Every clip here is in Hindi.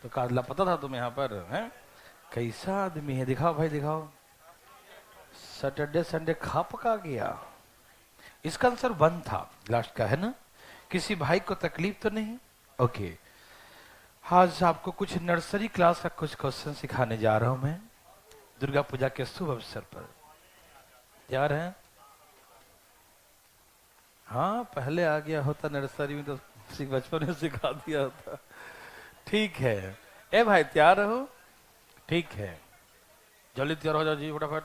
तो काजला पता था तुम यहाँ पर हैं? कैसा आदमी है, दिखाओ भाई दिखाओ। सैटरडे संडे खा पका गया। इसका आंसर वन था लास्ट का, है ना? किसी भाई को तकलीफ तो नहीं? ओके। आज आपको कुछ नर्सरी क्लास का कुछ क्वेश्चन सिखाने जा रहा हूं मैं, दुर्गा पूजा के शुभ अवसर पर। तैयार हैं? हाँ, पहले आ गया होता नर्सरी में तो बचपन में सिखा दिया होता। ठीक है। ए भाई तैयार रहो। ठीक है, जल्दी तैयार हो जाओ जी, फटाफट,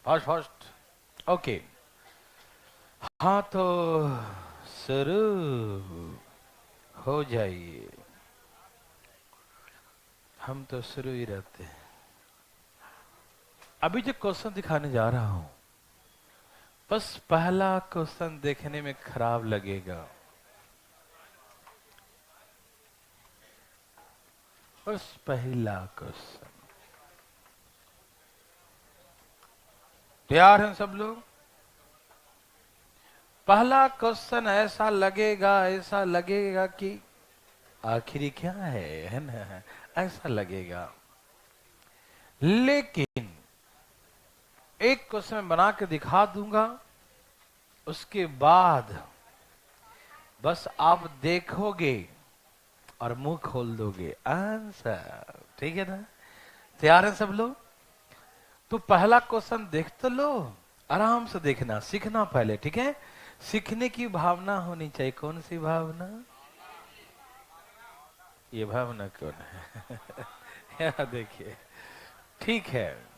फास्ट फास्ट। ओके। हाँ तो शुरू हो जाइए। हम तो शुरू ही रहते हैं। अभी जो क्वेश्चन दिखाने जा रहा हूं, बस पहला क्वेश्चन देखने में खराब लगेगा, बस पहला क्वेश्चन। तैयार हैं सब लोग? पहला क्वेश्चन ऐसा लगेगा कि आखिरी क्या है ना? ऐसा लगेगा। लेकिन एक क्वेश्चन मैं बना के दिखा दूंगा, उसके बाद बस आप देखोगे और मुंह खोल दोगे आंसर। ठीक है ना? तैयार है सब लोग? तो पहला क्वेश्चन देख तो लो, आराम से देखना, सीखना पहले, ठीक है? सीखने की भावना होनी चाहिए। कौन सी भावना? ये भावना कौन है? यहाँ देखिए। ठीक है।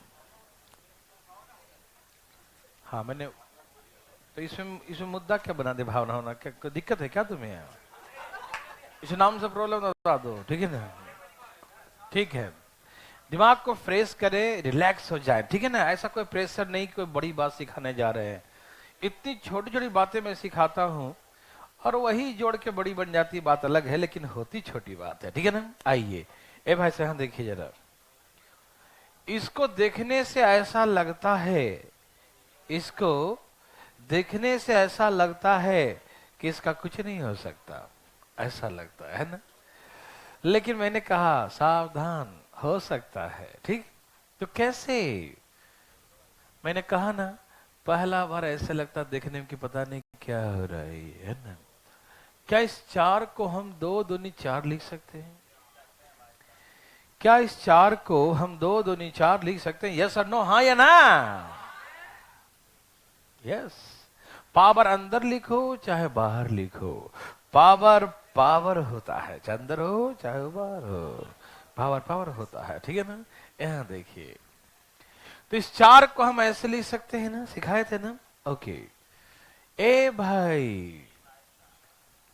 हाँ मैंने, तो इसमें इसमें मुद्दा क्या बना दे भावना होना? क्या कोई दिक्कत है क्या तुम्हें यहाँ? इस नाम से प्रॉब्लम बता दो, ठीक है ना? ठीक है। दिमाग को फ्रेश करें, रिलैक्स हो जाए, ठीक है ना? ऐसा कोई प्रेशर नहीं, कोई बड़ी बात सिखाने जा रहे हैं। इतनी छोटी छोटी बातें मैं सिखाता हूँ और वही जोड़ के बड़ी बन जाती है, बात अलग है, लेकिन होती छोटी बात है, ठीक है ना? आइए। ए भाई साहब देखिए जरा, इसको देखने से ऐसा लगता है, इसको देखने से ऐसा लगता है कि इसका कुछ नहीं हो सकता, ऐसा लगता है ना? लेकिन मैंने कहा सावधान, हो सकता है। ठीक? तो कैसे? मैंने कहा ना, पहला बार ऐसे लगता देखने में कि पता नहीं क्या हो रहा है ना? क्या इस चार को हम दो दूनी चार लिख सकते हैं? क्या इस चार को हम दो दूनी चार लिख सकते हैं? यस और नो, हाँ या ना? यस। पावर अंदर लिखो चाहे बाहर लिखो, पावर पावर होता है, चाहे अंदर हो चाहे बाहर हो, पावर पावर होता है, ठीक है ना? यहां देखिए, तो इस चार को हम ऐसे लिख सकते हैं ना, सिखाए थे ना? ओके। ए भाई,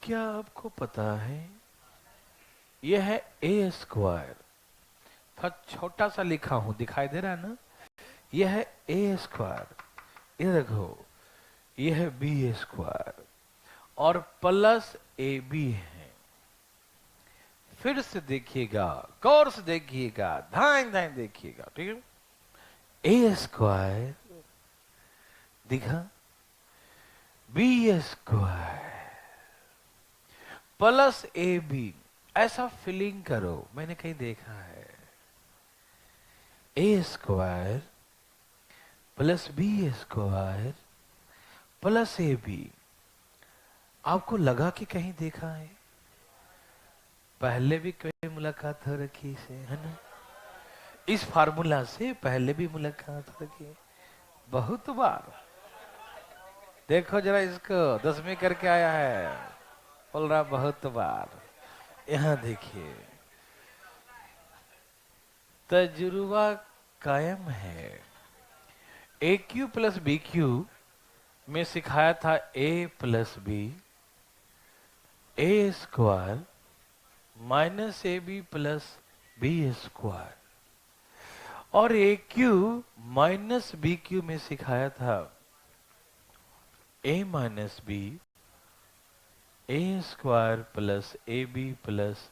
क्या आपको पता है यह है ए स्क्वायर? था छोटा सा लिखा हूं, दिखाई दे रहा है ना? यह है ए स्क्वायर, ये देखो, यह है बी स्क्वायर और प्लस ए बी है। फिर से देखिएगा, गौर से देखिएगा, ध्यान ध्यान देखिएगा, ठीक है? ए स्क्वायर दिखा, बी स्क्वायर प्लस ए बी, ऐसा फीलिंग करो, मैंने कहीं देखा है। A square plus b square plus A b, आपको लगा कि कहीं देखा है? पहले भी कई मुलाकात हो रखी से, है ना? इस फार्मूला से पहले भी मुलाकात हो रखी है, बहुत बार। देखो जरा इसको, 10वीं करके आया है, बोल रहा बहुत बार। यहां देखिए, तजुर्बा कायम है। A cube plus b Q में सिखाया था a plus b, A square minus a b plus b square, और a Q minus B Q में सिखाया था a minus B, A square plus A b plus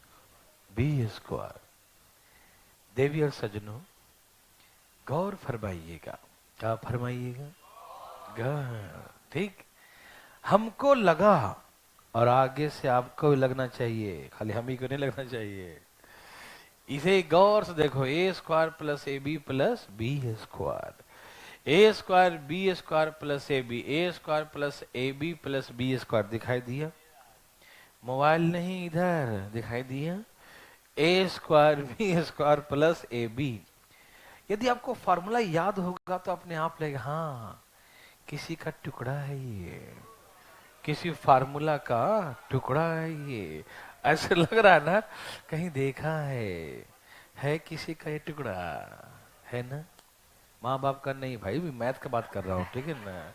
b square. देवी और सजनों, गौर फरमाइएगा। क्या फरमाइएगा? गौर। ठीक? हमको लगा और आगे से आपको भी लगना चाहिए, खाली हम ही को नहीं लगना चाहिए। इसे गौर से देखो, a square plus A b plus b square, a square B square plus a square plus A b plus b square दिखाई दिया? मोबाइल नहीं, इधर दिखाई दिया? A square B square plus A b. यदि आपको फॉर्मूला याद होगा तो अपने आप लगेगा हाँ किसी का टुकड़ा है ये, किसी फार्मूला का टुकड़ा है ये, ऐसे लग रहा है ना, कहीं देखा है किसी का ये टुकड़ा, है ना? माँ बाप का नहीं भाई, भी मैथ का बात कर रहा हूँ, ठीक है ना?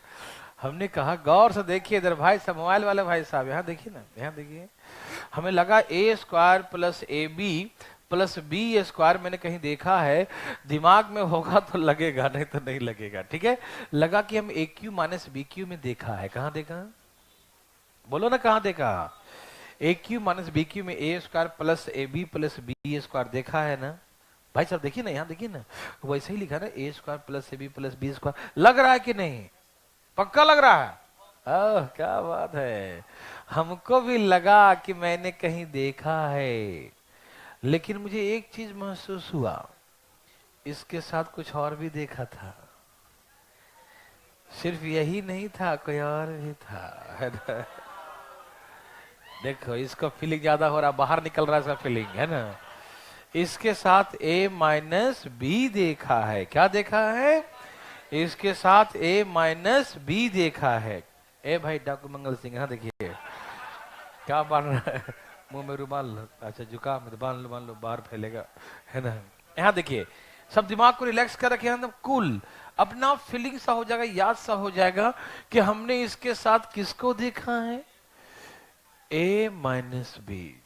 हमने कहा गौर से देखिए इधर भाई साहब, मोबाइल वाले भाई साहब, यहाँ देखिए ना, यहाँ देखिए। हमें लगा a square plus A b plus b square, मैंने कहीं देखा है, दिमाग में होगा तो लगेगा, नहीं तो नहीं लगेगा, ठीक है? लगा कि हम a Q minus B Q में देखा है। कहाँ देखा? बोलो ना, कहाँ देखा? A Q minus B Q में a square plus A b plus b square देखा है ना? भाई साहब देखिए ना, यहाँ देखिए ना, वैसे ही लिखा ना, a square plus A b plus b square. लग रहा है कि नहीं? पक्का लग रहा है? ओह क्या बात है, हमको भी लगा कि मैंने कहीं देखा है, लेकिन मुझे एक चीज महसूस हुआ, इसके साथ कुछ और भी देखा था, सिर्फ यही नहीं था, कोई और भी था, है ना? देखो इसको फीलिंग ज्यादा हो रहा, बाहर निकल रहा है इसका फीलिंग, है ना? इसके साथ a माइनस बी देखा है। क्या देखा है? इसके साथ a माइनस बी देखा है। ए भाई डाकू मंगल सिंह, हाँ देखिए क्या बन रहा है, मुंह में रुमाल, अच्छा जुकाम है तो बांध लो बाहर फैलेगा, है ना? यहाँ देखिए, सब दिमाग को रिलैक्स कर रखे, एकदम कूल, अपना फीलिंग सा हो जाएगा, याद सा हो जाएगा कि हमने इसके साथ किसको देखा है, a माइनस बी।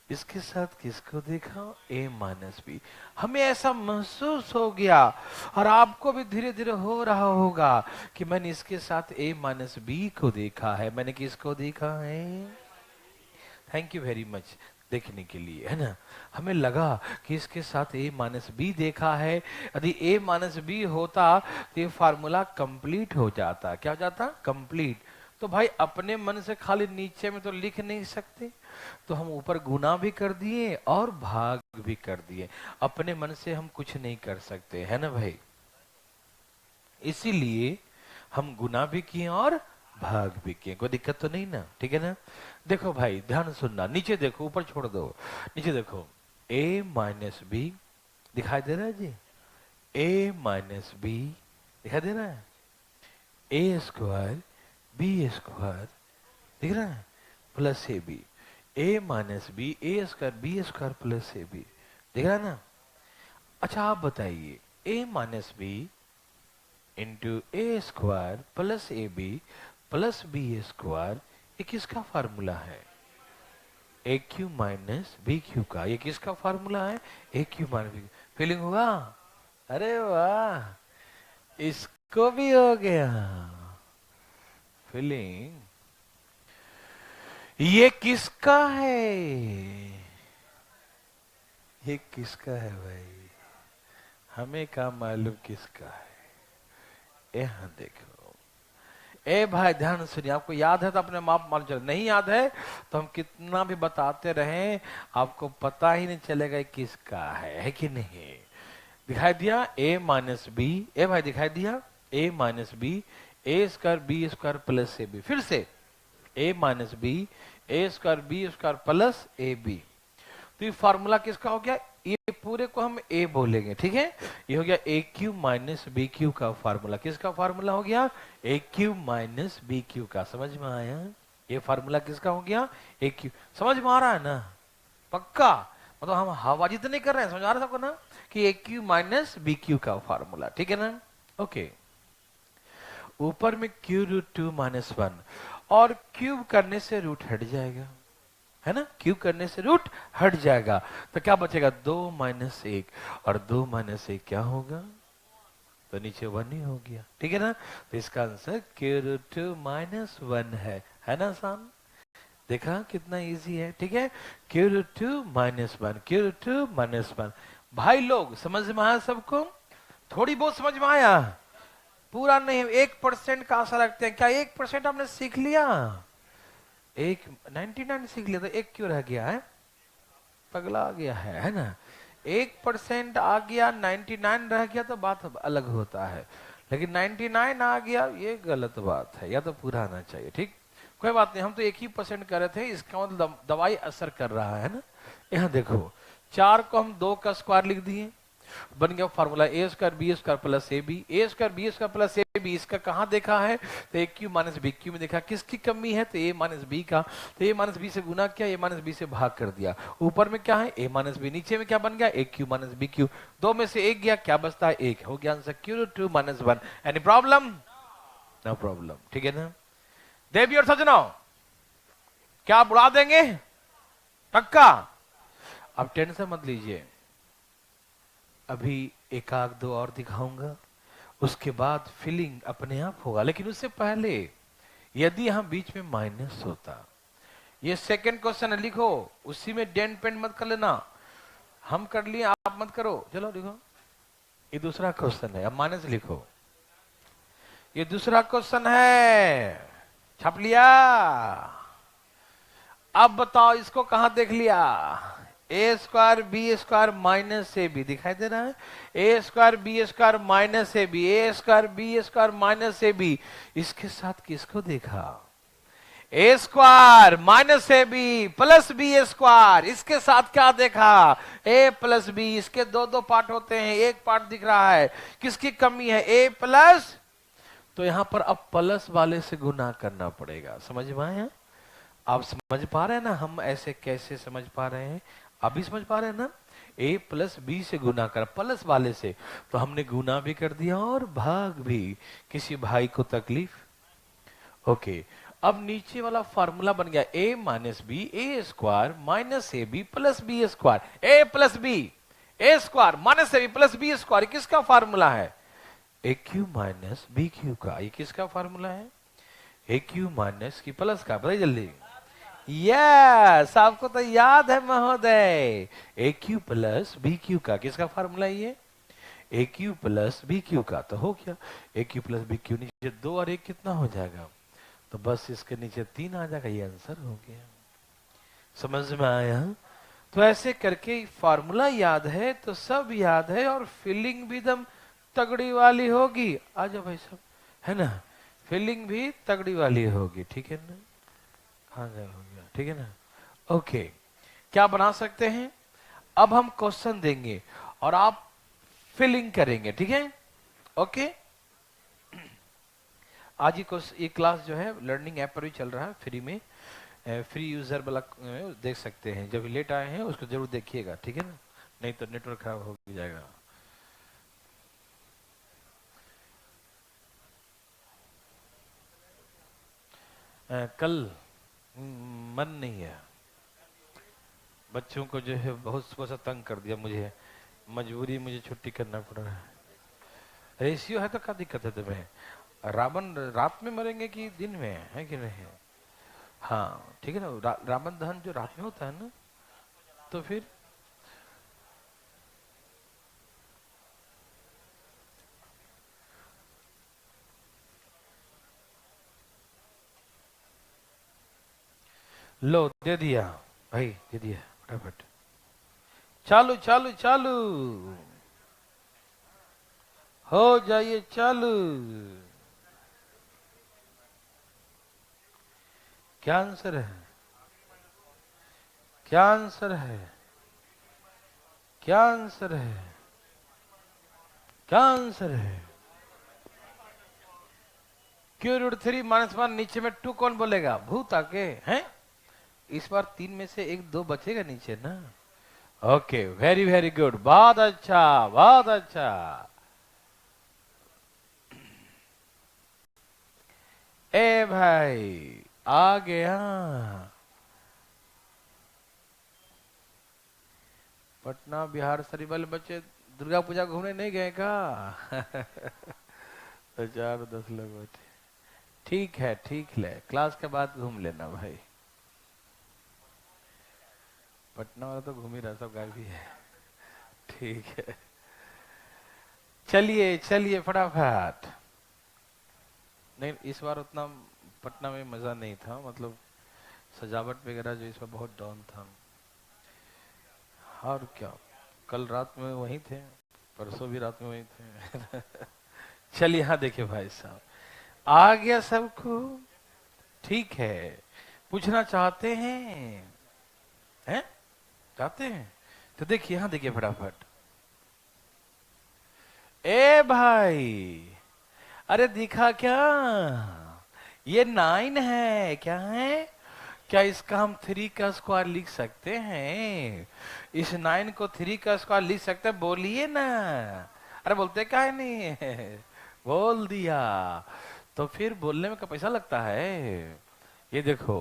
इसके साथ किसको देखा? a minus b. हमें ऐसा महसूस हो गया, और आपको भी धीरे धीरे हो रहा होगा कि मैंने इसके साथ a माइनस बी को देखा है। मैंने किसको देखा है? थैंक यू वेरी मच देखने के लिए, है ना? हमें लगा कि इसके साथ a माइनस बी देखा है। यदि a माइनस बी होता तो ये फार्मूला कंप्लीट हो जाता। क्या हो जाता? कंप्लीट। तो भाई अपने मन से खाली नीचे में तो लिख नहीं सकते, तो हम ऊपर गुना भी कर दिए और भाग भी कर दिए। अपने मन से हम कुछ नहीं कर सकते, है ना भाई? इसीलिए हम गुना भी किए और भाग भी किए। कोई दिक्कत तो नहीं ना? ठीक है ना? देखो भाई ध्यान सुनना, नीचे देखो, ऊपर छोड़ दो, नीचे देखो, a माइनस बी दिखाई दे रहा है जी? a माइनस बी दिखाई दे रहा है? a स्क्वायर बी स्क्वायर दिख रहा है plus A b, a minus B A square B square plus A b दिख रहा है ना? अच्छा आप बताइए, a minus b into a square plus A b plus b square, ये किसका फार्मूला है? A Q minus B cube का। ये किसका फार्मूला है? A Q minus b. Feeling हुआ? अरे वाह, इसको भी हो गया फीलिंग। ये किसका है? ये किसका है भाई? हमें क्या मालूम किसका है? यहाँ देखो, ए भाई ध्यान सुनिए, आपको याद है तो अपने माप मान चलो, नहीं याद है तो हम कितना भी बताते रहें आपको पता ही नहीं चलेगा किसका है कि नहीं? दिखाई दिया a माइनस बी, ए भाई दिखाई दिया a minus B A square B square plus A b. फिर से a minus B A square B square plus A b. तो ये फार्मूला किसका हो गया? ये पूरे को हम a बोलेंगे, ठीक है? ये हो गया A Q minus B cube का फार्मूला। किसका फार्मूला हो गया? A Q minus B cube का। समझ में आया? ये फार्मूला किसका हो गया? A Q. समझ में आ रहा है ना? पक्का? मतलब हम हवाजी तो नहीं कर रहे हैं, समझ आ रहा है सबको ना कि a Q minus B cube का फार्मूला, ठीक है ना? ओके, ऊपर में cube root two minus one, और क्यूब करने से रूट हट जाएगा, है ना? क्यूब करने से रूट हट जाएगा, तो क्या बचेगा? 2 माइनस 1, और 2 माइनस 1 क्या होगा? तो नीचे 1 ही हो गया, ठीक है ना? तो इसका answer cube root two minus 1 है ना आसान? देखा कितना इजी है, ठीक है? Cube root two minus 1, cube root two minus 1। भाई लोग समझ में आया सबको? थोड़ी बहुत समझ में आया? पूरा नहीं, 1% का आशा रखते हैं। क्या 1% आपने सीख लिया? एक 99 सीख लिया तो एक क्यों रह गया है? पगला आ गया है ना? 1% आ गया, 99 रह गया तो बात अलग होता है, लेकिन 99 आ गया ये गलत बात है, या तो पूरा आना चाहिए। ठीक, कोई बात नहीं, हम तो 1% कर रहे थे, इसका मतलब दवाई असर कर रहा है ना। यहाँ देखो, 4 को हम 2 का स्क्वायर लिख दिए, बन गया formula a square B square plus A B. A square B square plus A b, इसका कहाँ देखा है? तो a Q minus B Q में देखा। किसकी कमी है? तो ए माइनस बी का। तो ए माइनस बी से गुना किया, ए माइनस बी से भाग कर दिया। ऊपर में क्या है? ए माइनस बी। नीचे में क्या बन गया? A Q minus B Q. 2 में से 1 गया, क्या बचता है? 1। हो गया answer cube root 2 minus 1। Any problem? No problem, ठीक है ना देवी और सजनों? क्या आप उड़ा देंगे? पक्का? अब टेंशन मत लीजिए, अभी एक आध दो और दिखाऊंगा, उसके बाद फिलिंग अपने आप होगा। लेकिन उससे पहले यदि यहां बीच में माइनस होता, ये सेकंड क्वेश्चन है, लिखो, उसी में डेंट पेंट मत कर लेना, हम कर लिए आप मत करो। चलो लिखो, ये दूसरा क्वेश्चन है, अब माइनस लिखो। ये दूसरा क्वेश्चन है, छाप लिया? अब बताओ इसको कहां देख लिया? A square B square minus a b दिखाई दे रहा है? A square B square minus a B, A square B square minus a b, इसके साथ किसको देखा? A square minus a b plus b square, इसके साथ क्या देखा? A plus b. इसके दो दो पार्ट होते हैं, एक पार्ट दिख रहा है, किसकी कमी है? ए प्लस। तो यहां पर अब प्लस वाले से गुना करना पड़ेगा, समझ में आया? आप समझ पा रहे हैं ना हम ऐसे कैसे समझ पा रहे हैं? आप भी समझ पा रहे हैं ना? a प्लस बी से गुना कर, प्लस वाले से, तो हमने गुना भी कर दिया और भाग भी। किसी भाई को तकलीफ? ओके, अब नीचे वाला फॉर्मूला बन गया a minus B A square minus a b plus b square. A plus b A square minus a b plus b square, किसका फॉर्मूला है? A Q minus B cube का। ये किसका फॉर्मूला है? ए क्यू माइनस की प्लस का। बताइए जल्दी। यस, आपको तो याद है महोदय, a cube plus b cube का। किसका फॉर्मूला ये? A cube plus b cube का। तो हो गया A cube plus b Q, नीचे 2 और 1 कितना हो जाएगा? तो बस इसके नीचे 3 आ जाएगा, ये आंसर हो गया। समझ में आया? तो ऐसे करके फॉर्मूला याद है तो सब याद है, और फीलिंग भी दम तगड़ी वाली होगी। आ जाओ भाई साहब, है ना? फीलिंग भी तगड़ी वाली होगी, ठीक है ना? हाँ हो गया, ठीक है ना? ओके, क्या बना सकते हैं? अब हम क्वेश्चन देंगे और आप फिलिंग करेंगे, ठीक है? ओके, आज ये क्लास जो है लर्निंग ऐप पर भी चल रहा है, फ्री में, फ्री यूजर वाला देख सकते हैं। जब लेट आए हैं उसको जरूर देखिएगा, ठीक है ना? नहीं तो नेटवर्क खराब हो जाएगा। कल मन नहीं है, बच्चों को जो है बहुत सुबह से तंग कर दिया मुझे, मजबूरी मुझे छुट्टी करना पड़ रहा है। रेशियो है तो क्या दिक्कत है तुम्हें? रावण रात में मरेंगे कि दिन में, है कि नहीं? हाँ ठीक है ना, रावण दहन जो रात में होता है ना, तो फिर लो दे दिया भाई, दे दिया फटाफट। चालू चालू चालू, हो जाइए चालू। क्या आंसर है? क्या आंसर है? क्या आंसर है? क्या आंसर है? क्यू रूट 3 माइनस 1, नीचे में 2 कौन बोलेगा? भूत आके हैं? इस बार 3 में से 1 2 बचेगा नीचे ना। ओके, वेरी वेरी गुड, बहुत अच्छा बहुत अच्छा। ए भाई आ गया। पटना बिहार शरीफ वाले बच्चे दुर्गा पूजा घूमने नहीं गए का? तो 4-10 लोग बैठे, ठीक है ठीक है, क्लास के बाद घूम लेना भाई। पटना वाला तो घूम ही रहा, सब गायब ही है, ठीक है। चलिए चलिए फटाफट। नहीं इस बार उतना पटना में मजा नहीं था, मतलब सजावट वगैरह जो इसमें बहुत डाउन था। और क्या, कल रात में वहीं थे, परसों भी रात में वहीं थे। चलिए यहाँ देखिए भाई साहब, आ गया सबको, ठीक है। पूछना चाहते हैं चाहते हैं तो देखिए यहाँ देखिए फटाफट। ए भाई, अरे दिखा क्या, ये 9 है, क्या है, क्या इसका हम 3 का स्क्वायर लिख सकते हैं? इस 9 को 3 का स्क्वायर लिख सकते हैं, बोलिए ना। अरे बोलते क्या है, नहीं है? बोल दिया तो फिर बोलने में का पैसा लगता है। ये देखो,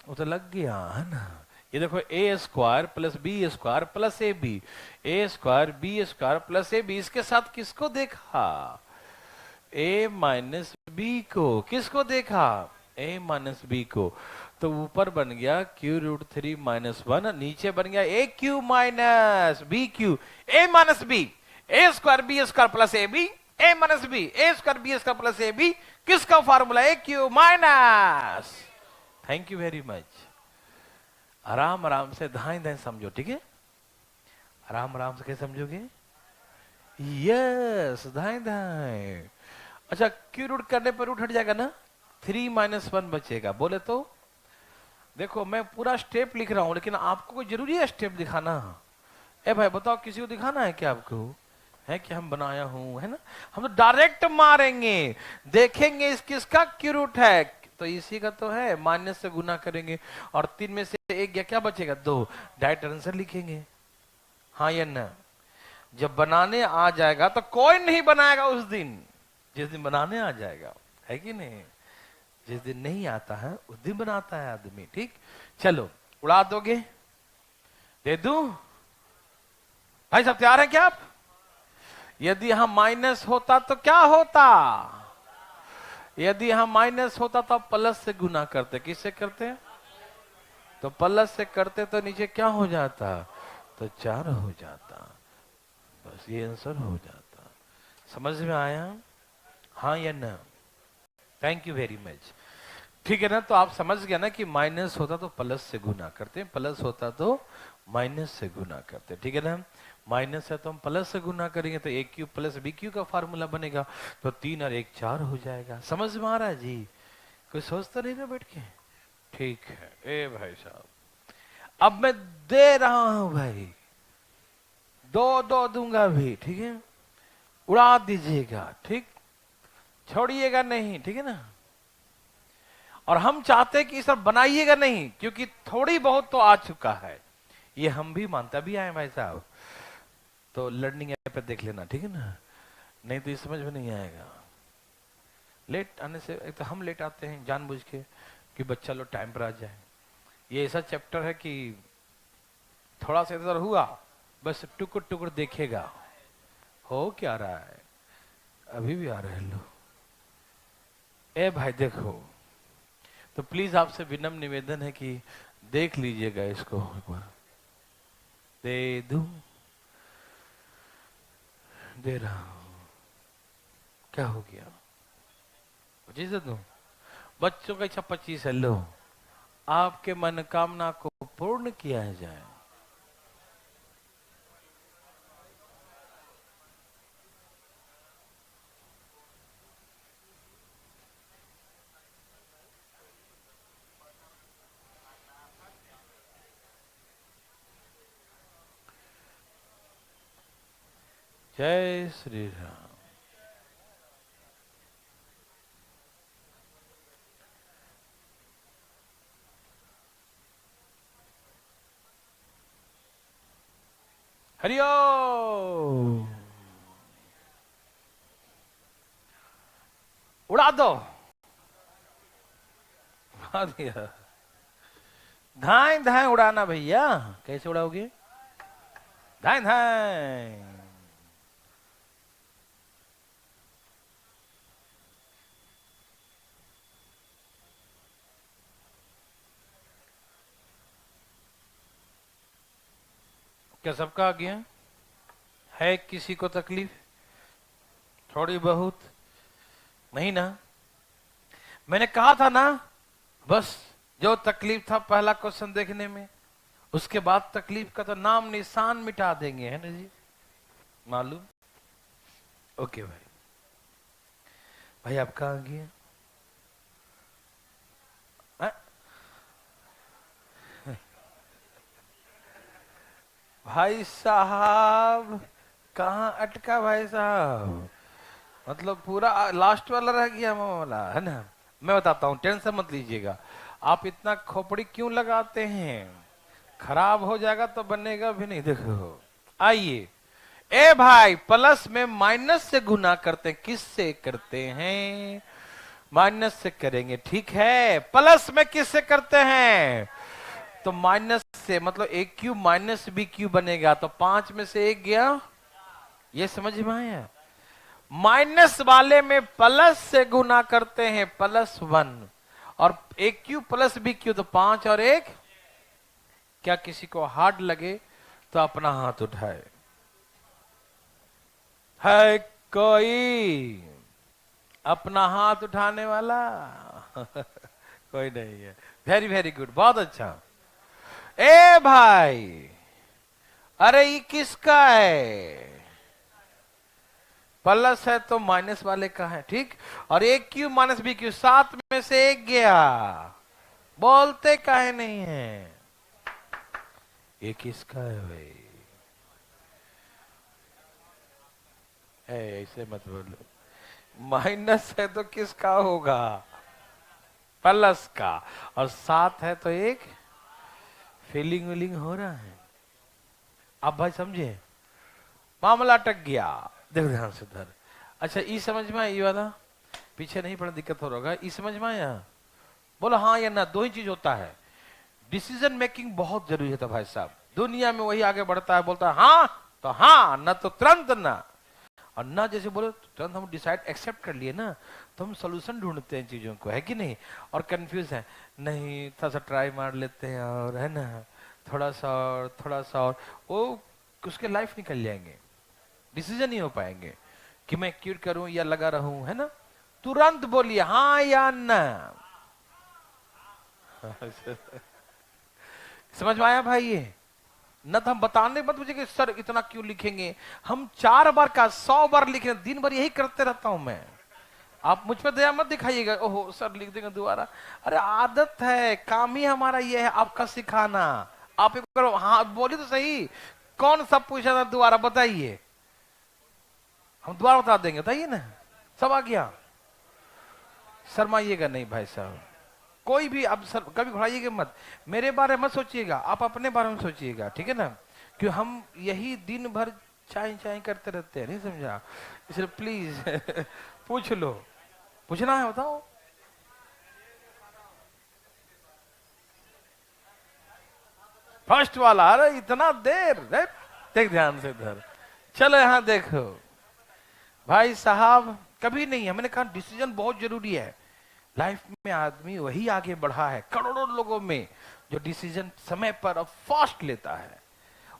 वो तो लग गया है ना। ये देखो, a square plus b square plus A B, A square B square plus A b, इसके साथ किसको देखा? ए माइनस बी को। किसको देखा? ए माइनस बी को। तो ऊपर बन गया Q√3 - 1, नीचे बन गया A Q minus B cube, A minus B, A square B square plus A B, A minus B, A square B square plus A B. किसका formula? A Q minus. Thank you very much. आराम आराम से धाएं धाएं समझो, ठीक है? आराम आराम से कैसे समझोगे? यस, धाएं धाएं। अच्छा, क्यू रूट करने पर रूट हट जाएगा ना, 3 - 1 बचेगा। बोले तो देखो, मैं पूरा स्टेप लिख रहा हूं, लेकिन आपको कोई जरूरी है स्टेप दिखाना? ए भाई बताओ, किसी को दिखाना है क्या आपको? है कि हम बनाया हूं, है ना? हम तो डायरेक्ट मारेंगे, देखेंगे इस किसका क्यू रूट है, तो इसी का तो है, माइनस से गुना करेंगे और 3 में से 1 गया, क्या बचेगा? 2। डायरेक्ट आंसर लिखेंगे, हाँ या ना? जब बनाने आ जाएगा तो कोई नहीं बनाएगा उस दिन, जिस दिन बनाने आ जाएगा, है कि नहीं? जिस दिन नहीं आता है उस दिन बनाता है आदमी, ठीक? चलो, उड़ा दोगे? दे दूं? भाई साहब तैयार है क्या आप? यदि यहां माइनस होता तो क्या होता? यदि यहां माइनस होता तो आप प्लस से गुना करते। किससे करते? तो प्लस से करते तो नीचे क्या हो जाता? तो 4 हो जाता। बस ये आंसर हो जाता। समझ में आया, हाँ या ना? Thank you very much. ठीक है ना? तो आप समझ गया ना कि माइनस होता तो प्लस से गुना करते, प्लस होता तो माइनस से गुना करते, ठीक है ना? माइनस है तो हम प्लस से गुना करेंगे, तो a cube plus b cube का फार्मूला बनेगा, तो 3 और 1 4 हो जाएगा। समझ में आ रहा है जी? कोई सोचता नहीं ना बैठ के? ठीक है। ए भाई साहब, अब मैं दे रहा हूं भाई, 2 दूंगा भी, ठीक है? उड़ा दीजिएगा, ठीक? छोड़िएगा नहीं, ठीक है ना? और हम चाहते हैं कि सब बनाइएगा नहीं, क्योंकि थोड़ी बहुत तो आ चुका है, ये हम भी मानता भी आए भाई साहब। तो लर्निंग ऐप पे देख लेना, ठीक है ना? नहीं तो ये समझ में नहीं आएगा। लेट आने से, एक तो हम लेट आते हैं जानबूझ के कि बच्चा लोग टाइम पर आ जाए। ये ऐसा चैप्टर है कि थोड़ा सा इधर हुआ, बस टुकुर टुकुर देखेगा हो क्या रहा है। अभी भी आ रहे हैं लोग। ए भाई देखो, तो प्लीज आपसे विनम्र निवेदन है कि देख लीजिएगा इसको एक बार। दे दूं? दे रहा हूं। क्या हो गया? 25 दे दूं? बच्चों का इच्छा 25 है, लो, आपके मनोकामना को पूर्ण किया जाए। जय श्री राम। हरिओम। उड़ा दो। उड़ा दिया। धाए धाए उड़ाना भैया। कैसे उड़ाओगे? धाए धाए। क्या सबका आ गया? है किसी को तकलीफ? थोड़ी बहुत? नहीं ना? मैंने कहा था ना, बस जो तकलीफ था पहला क्वेश्चन देखने में, उसके बाद तकलीफ का तो नाम निशान मिटा देंगे, है ना जी, मालूम। ओके भाई, भाई आप कहाँ गए? भाई साहब कहाँ अटका भाई साहब, मतलब पूरा लास्ट वाला रह गया मामला, है ना। मैं बताता हूँ, टेंशन मत लीजिएगा। आप इतना खोपड़ी क्यों लगाते हैं? खराब हो जाएगा तो बनेगा भी नहीं। देखो आइए, ए भाई प्लस में माइनस से गुना करते हैं, किससे करते हैं? माइनस से करेंगे, ठीक है। प्लस में किससे करते हैं? तो माइनस से, मतलब ए क्यू माइनस बी क्यू बनेगा, तो 5 में से 1 गया, ये समझ में आया। माइनस वाले में प्लस से गुना करते हैं, +1, और a cube plus b Q, तो 5 और 1। क्या किसी को हार्ड लगे तो अपना हाथ उठाए। है कोई अपना हाथ उठाने वाला? कोई नहीं है। वेरी वेरी गुड, बहुत अच्छा। ए भाई, अरे ये किसका है? प्लस है तो माइनस वाले का है, ठीक। और a Q minus B Q, 7 में से 1 गया, बोलते काहे नहीं है? ये किसका है भाई? ऐसे मत बोलो, माइनस है तो किसका होगा? प्लस का। और 7 है तो 1, फीलिंग विलिंग हो रहा है। अब भाई समझे, मामला अटक गया। देखो ध्यान से धर। अच्छा ई समझ में आया? ये वाला पीछे नहीं पड़ना, दिक्कत हो रहा है। ई समझ में आया? बोलो हाँ या ना, दो ही चीज होता है। डिसीजन मेकिंग बहुत जरूरी है। तो भाई साहब दुनिया में वही आगे बढ़ता है, बोलता है हाँ तो हाँ, ना तो तुरंत ना। और ना जैसे बोलो तुरंत हम डिसाइड एक्सेप्ट कर लिए ना, तो हम सोल्यूशन ढूंढते हैं चीजों को, है कि नहीं। और कंफ्यूज है, नहीं थोड़ा सा ट्राई मार लेते हैं, और है ना, थोड़ा सा और थोड़ा सा और, वो उसके लाइफ निकल जाएंगे, डिसीजन नहीं हो पाएंगे कि मैं क्यूट करूं या लगा रहूं, है ना। तुरंत बोलिए हाँ या ना। समझ में आया भाई? ये न तो हम बताने मत मुझे कि सर इतना क्यों लिखेंगे, हम 4 बार का 100 बार लिखे, दिन भर यही करते रहता हूं मैं। आप मुझ पर दया मत दिखाइएगा, ओहो सर लिख देंगे दोबारा। अरे आदत है, काम ही हमारा ये है आपका सिखाना। आप एक बार हाँ बोलिए तो सही, कौन सा पूछा था दोबारा बताइए, हम दोबारा बता देंगे, बताइए ना। सब आ गया, शर्माइएगा नहीं भाई साहब। कोई भी आप सर कभी घुराइएगा मत, मेरे बारे में मत सोचिएगा, आप अपने बारे में सोचिएगा, ठीक है ना। क्यों हम यही दिन भर चाय चाय करते रहते हैं, नहीं समझा, इसलिए प्लीज पूछ लो, पूछना है बताओ। फर्स्ट वाला, अरे इतना देर, देख ध्यान से इधर, चलो यहां देखो भाई साहब। कभी नहीं, मैंने कहा डिसीजन बहुत जरूरी है लाइफ में। आदमी वही आगे बढ़ा है करोड़ों लोगों में जो डिसीजन समय पर और फास्ट लेता है,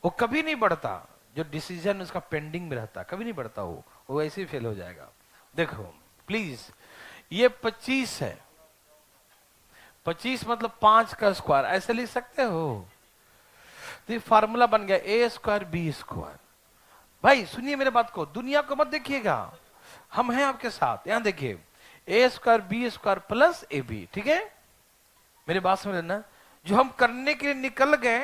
वो कभी नहीं बढ़ता। जो डिसीजन उसका पेंडिंग में रहता कभी नहीं बढ़ता, वो ऐसे ही फेल हो जाएगा। देखो प्लीज, ये 25 है, 25 मतलब 5 का स्क्वायर, ऐसे लिख सकते हो। तो ये फार्मूला बन गया a²b²। भाई सुनिए मेरे बात को, दुनिया को मत देखिएगा, हम हैं आपके साथ। यहां देखिए a²b² प्लस ab, ठीक है। मेरी बात समझ लेना, जो हम करने के लिए निकल गए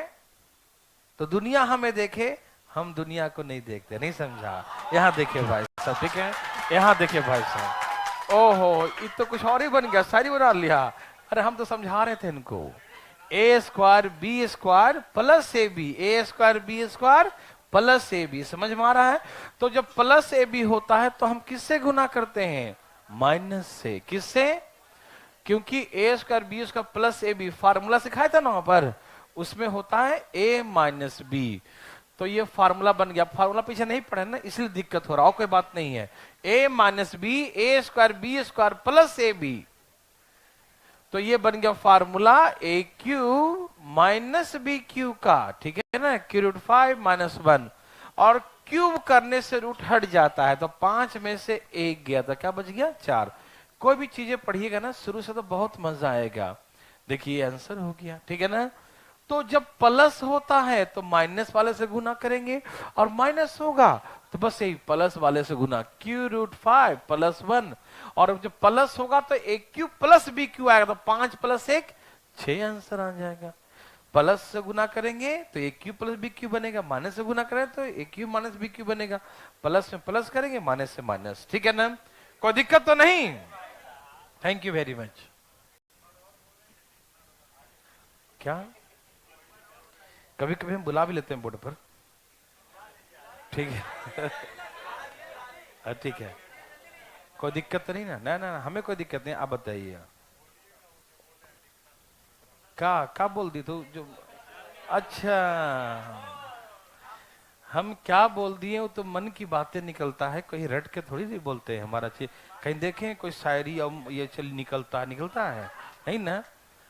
तो दुनिया हमें देखे, हम दुनिया को नहीं देखते, नहीं समझा। यहां देखिए भाई साहब, ठीक है, यहां देखिए भाई साहब। ओहो ये तो कुछ और ही बन गया, सारी बना लिया। अरे हम तो समझा रहे थे इनको, a²b² plus ab, a²b² plus ab, समझ में आ रहा है। तो जब प्लस ab होता है तो हम किससे गुना करते हैं? माइनस से। किससे? क्योंकि a²b² प्लस ab फार्मूला सिखाया था ना वहां पर, उसमें होता है a माइनस बी। तो ये फार्मूला बन गया, फार्मूला पीछे नहीं पढ़े ना इसलिए दिक्कत हो रहा, और कोई बात नहीं है। a minus b, a²b² plus ab, तो ये बन गया फार्मूला AQ माइनस BQ का, ठीक है ना। Q√5 - 1, और क्यूब करने से रूट हट जाता है, तो 5 में से 1 गया, तो क्या बच गया? 4। कोई भी चीजें पढ़िएगा ना शुरू से तो बहुत मजा आएगा, देखिए आंसर हो गया, ठीक है ना। तो जब प्लस होता है तो माइनस वाले से गुना करेंगे, और माइनस होगा तो बस यही प्लस वाले से गुना, q√5 +1। और जब प्लस होगा तो a Q plus b Q आएगा, तो 5 + 1 6 आंसर आ जाएगा। प्लस से गुना करेंगे तो a Q plus b Q बनेगा, माइनस से गुना करें तो a Q minus b Q बनेगा। प्लस में प्लस करेंगे, माइनस से माइनस, ठीक है ना। कोई दिक्कत तो नहीं। Thank you very much. क्या कभी कभी हम बुला भी लेते हैं बोर्ड पर, ठीक है। ठीक है, कोई दिक्कत तो नहीं ना, ना ना, हमें कोई दिक्कत नहीं। आप बताइए क्या बोल दी तू जो। अच्छा, हम क्या बोल दिए वो तो मन की बातें निकलता है, कहीं रट के थोड़ी सी बोलते हैं हमारा चीज। कहीं देखें कोई शायरी ये चल निकलता है नहीं ना।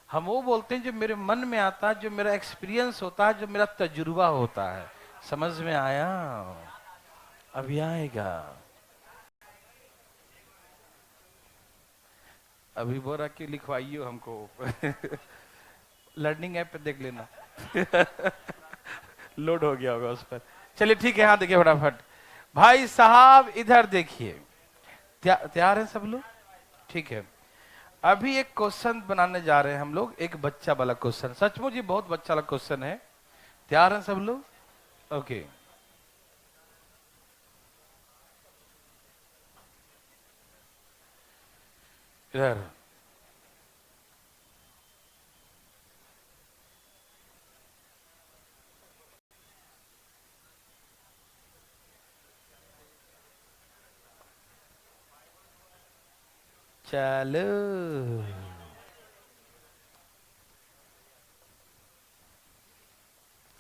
हम वो बोलते हैं जो मेरे मन में आता है, जो मेरा एक्सपीरियंस होता है, जो मेरा तजुर्बा होता है। समझ में आया? अभी आएगा। अभी बोला कि लिखवाइयो हमको। लर्निंग ऐप पे देख लेना। लोड हो गया होगा उस पर। चलिए ठीक है, हाँ देखिए फटाफट। भाई साहब इधर देखिए, तैयार है सब लोग? ठीक है, अभी एक क्वेश्चन बनाने जा रहे हैं हम लोग, एक बच्चा वाला क्वेश्चन। सचमुच ये बहुत बच्चा वाला क्वेश्चन है। तैयार हैं सब लोग? ओके। इधर चलो,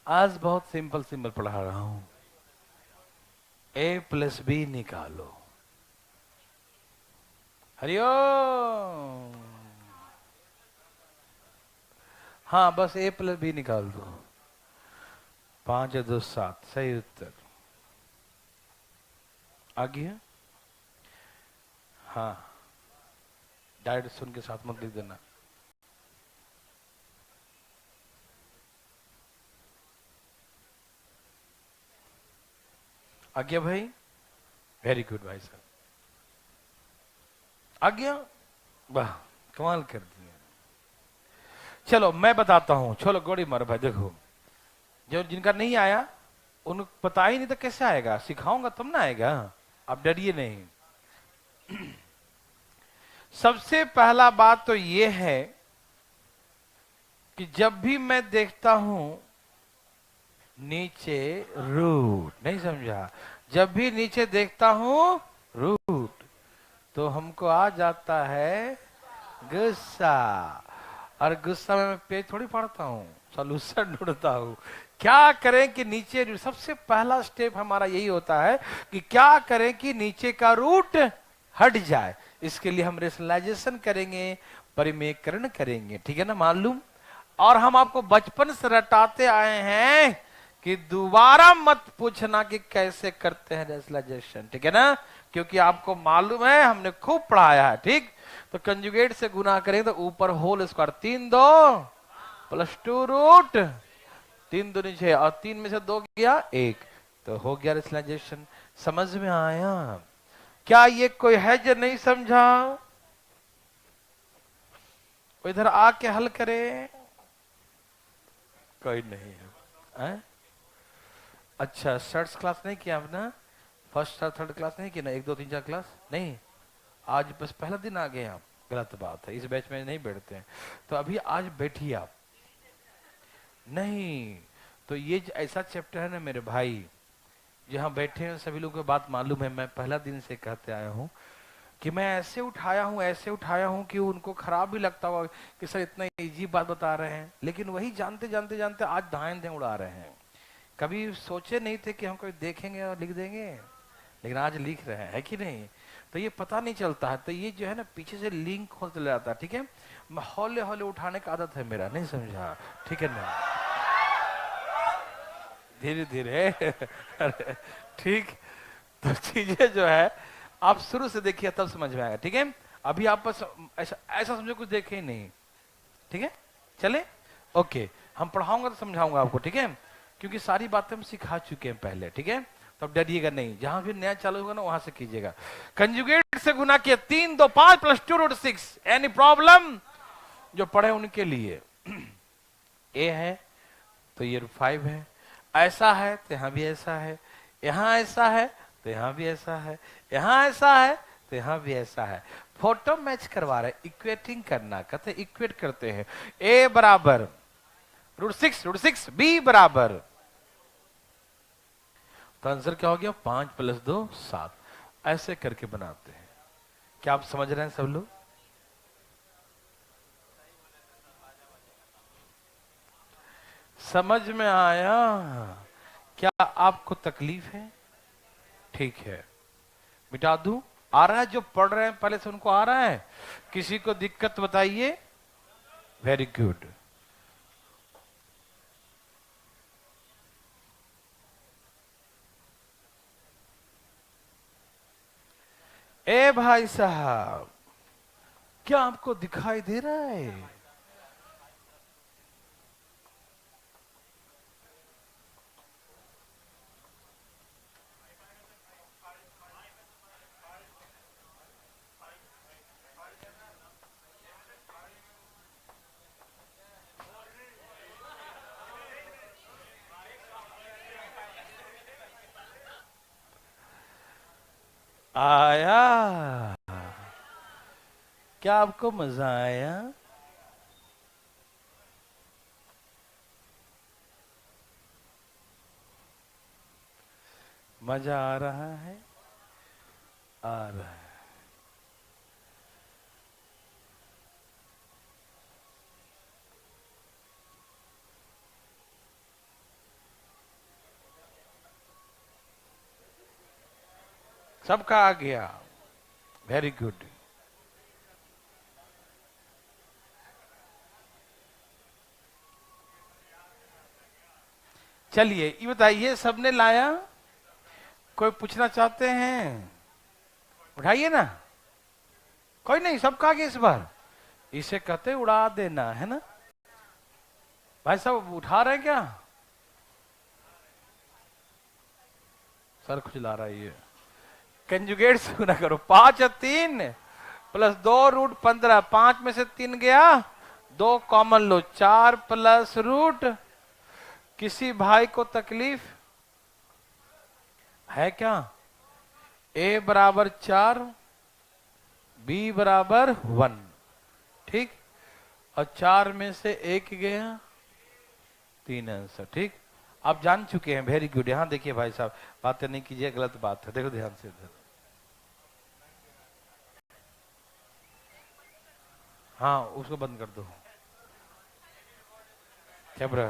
आज बहुत सिंपल सिंपल पढ़ा रहा हूं। a+b निकालो। हरिओम। हाँ बस a+b निकाल दो। 5 2 7 सही उत्तर आ गया। हाँ, डायरेक्ट सुन के साथ मत लिख देना। आ गया भाई? वेरी गुड भाई साहब, आ गया। वाह, कमाल कर दिया। चलो मैं बताता हूं, चलो गोड़ी मारो भाई। देखो, जो जिनका नहीं आया उनको पता ही नहीं तो कैसे आएगा, सिखाऊंगा तब ना आएगा। आप डरिए नहीं। सबसे पहला बात तो ये है कि जब भी मैं देखता हूं नीचे रूट, नहीं समझा? जब भी नीचे देखता हूं रूट तो हमको आ जाता है गुस्सा। और गुस्सा में मैं पेज थोड़ी पढ़ता हूँ, सॉल्यूशन ढूंढता हूँ। क्या करें कि नीचे, सबसे पहला स्टेप हमारा यही होता है कि क्या करें कि नीचे का रूट हट जाए। इसके लिए हम रेशनलाइजेशन करेंगे, परिमेयकरण करेंगे, ठीक है ना, मालूम। और हम आपको बचपन से रटाते आए हैं कि दोबारा मत पूछना कि कैसे करते हैं रेशनलाइजेशन, ठीक है ना, क्योंकि आपको मालूम है, हमने खूब पढ़ाया है, ठीक। तो कंजुगेट से गुना करें तो ऊपर होल स्क्वायर, 3 2 +2 रूट 3 दूनी 6, और 3 में से 2 गया 1, तो हो गया रेशनलाइजेशन। समझ में आया? क्या ये कोई है जो नहीं समझा? इधर आके हल करे। कोई नहीं है? अच्छा, शर्ट्स क्लास नहीं किया आपने? फर्स्ट और थर्ड क्लास नहीं किया ना? 1 2 3 4 क्लास नहीं? आज बस पहला दिन आ गए आप? गलत बात है, इस बैच में नहीं बैठते हैं। तो अभी आज बैठिए आप। नहीं, तो ये ऐसा चैप्टर है ना मेरे भाई, जहां बैठे हैं सभी लोगों को बात मालूम है। मैं पहला दिन से कहते आया हूं कि मैं ऐसे उठाया हूं कि उनको खराब भी लगता हुआ कि सर इतना इजी बात बता रहे हैं, लेकिन वही जानते जानते जानते आज धाएं उड़ा रहे हैं। कभी सोचे नहीं थे कि हम कोई देखेंगे और लिख देंगे, लेकिन आज लिख रहे हैं, है कि नहीं? तो ये पता नहीं चलता है, तो ये जो है ना पीछे से लिंक हो चला जाता है, ठीक है। मैं हौले हौले उठाने का आदत है मेरा, नहीं समझा, ठीक है ना, धीरे धीरे। ठीक। तो चीजें जो है आप शुरू से देखिए तब समझ में आएगा, ठीक है। अभी आप बस ऐसा ऐसा समझो कुछ देखे ही नहीं, ठीक है। चले? ओके, हम पढ़ाऊंगा तो समझाऊंगा आपको, ठीक है? क्योंकि सारी बातें हम सिखा चुके हैं पहले, ठीक है? तो अब डरिएगा नहीं, जहां भी नया चालू होगा ना वहां से कीजिएगा। कंजुगेट से गुना किया, 3 2 5 प्लस 2 रूट 6। Any problem? जो पढ़े उनके लिए। ए है तो ये रूट 5 है, ऐसा है तो यहां भी ऐसा है, यहां ऐसा है तो यहां भी ऐसा है, यहां ऐसा है तो यहां भी ऐसा है। फोटो मैच करवा रहे, इक्वेटिंग करना, कहते इक्वेट करते हैं। ए बराबर रूट 6 बी बराबर, तो आंसर क्या हो गया? 5 प्लस 2 7। ऐसे करके बनाते हैं। क्या आप समझ रहे हैं सब लोग? समझ में आया? क्या आपको तकलीफ है? ठीक है, मिटा दूं? आ रहा है? जो पढ़ रहे हैं पहले से उनको आ रहा है? किसी को दिक्कत बताइए। Very good. ए भाई साहब, क्या आपको दिखाई दे रहा है? आया? क्या आपको मजा आया? मजा आ रहा है? आ रहा है। सबका आ गया? Very good. चलिए ये बताइए, सबने लाया? कोई पूछना चाहते हैं? उठाइए ना। कोई नहीं, सबका आ गया इस बार। इसे कहते उड़ा देना, है ना? भाई साहब उठा रहे हैं क्या? सर खुजला रहा है ये। कंजुगेट से गुना करो, 5 और 3 प्लस 2 रूट 15। 5 में से 3 गया, 2 कॉमन लो, 4 प्लस रूट। किसी भाई को तकलीफ है क्या? ए बराबर 4, बी बराबर 1, ठीक? और 4 में से 1 गया, 3 आंसर, ठीक? आप जान चुके हैं, वेरी गुड। यहां देखिए भाई साहब, बातें नहीं कीजिए, गलत बात है। देखो ध्यान से इधर। हाँ, उसको बंद कर दो, कैमरा।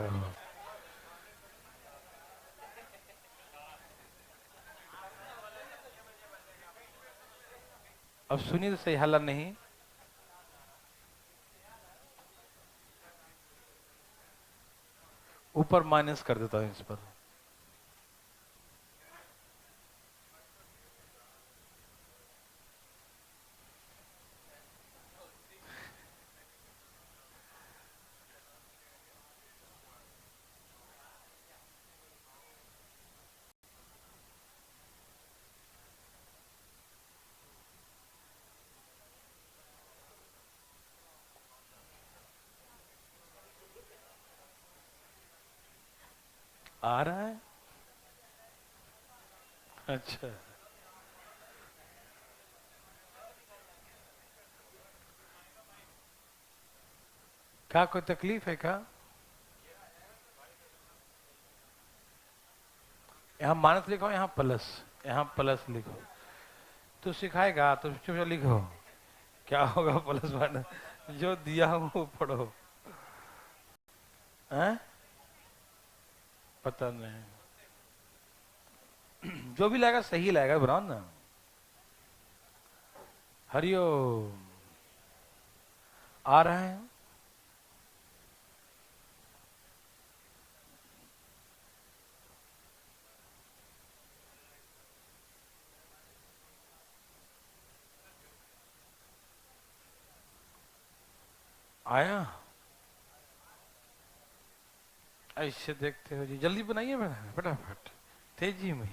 अब सुनिए तो सही, हल्ला नहीं। ऊपर माइनस कर देता हूं इस पर। आ रहा है? अच्छा, क्या कोई तकलीफ है क्या? यहाँ माइनस लिखो, यहाँ प्लस, यहाँ प्लस लिखो। तो सिखाएगा तो चुप लिखो। क्या होगा प्लस माइनस? जो दिया हूं वो पढ़ो। हैं? पता नहीं। जो भी लाएगा सही लाएगा, बनाओ ना। हरिओम। आ रहा है? आया? ऐसे देखते हो जी, जल्दी बनाइए फटाफट, तेजी में।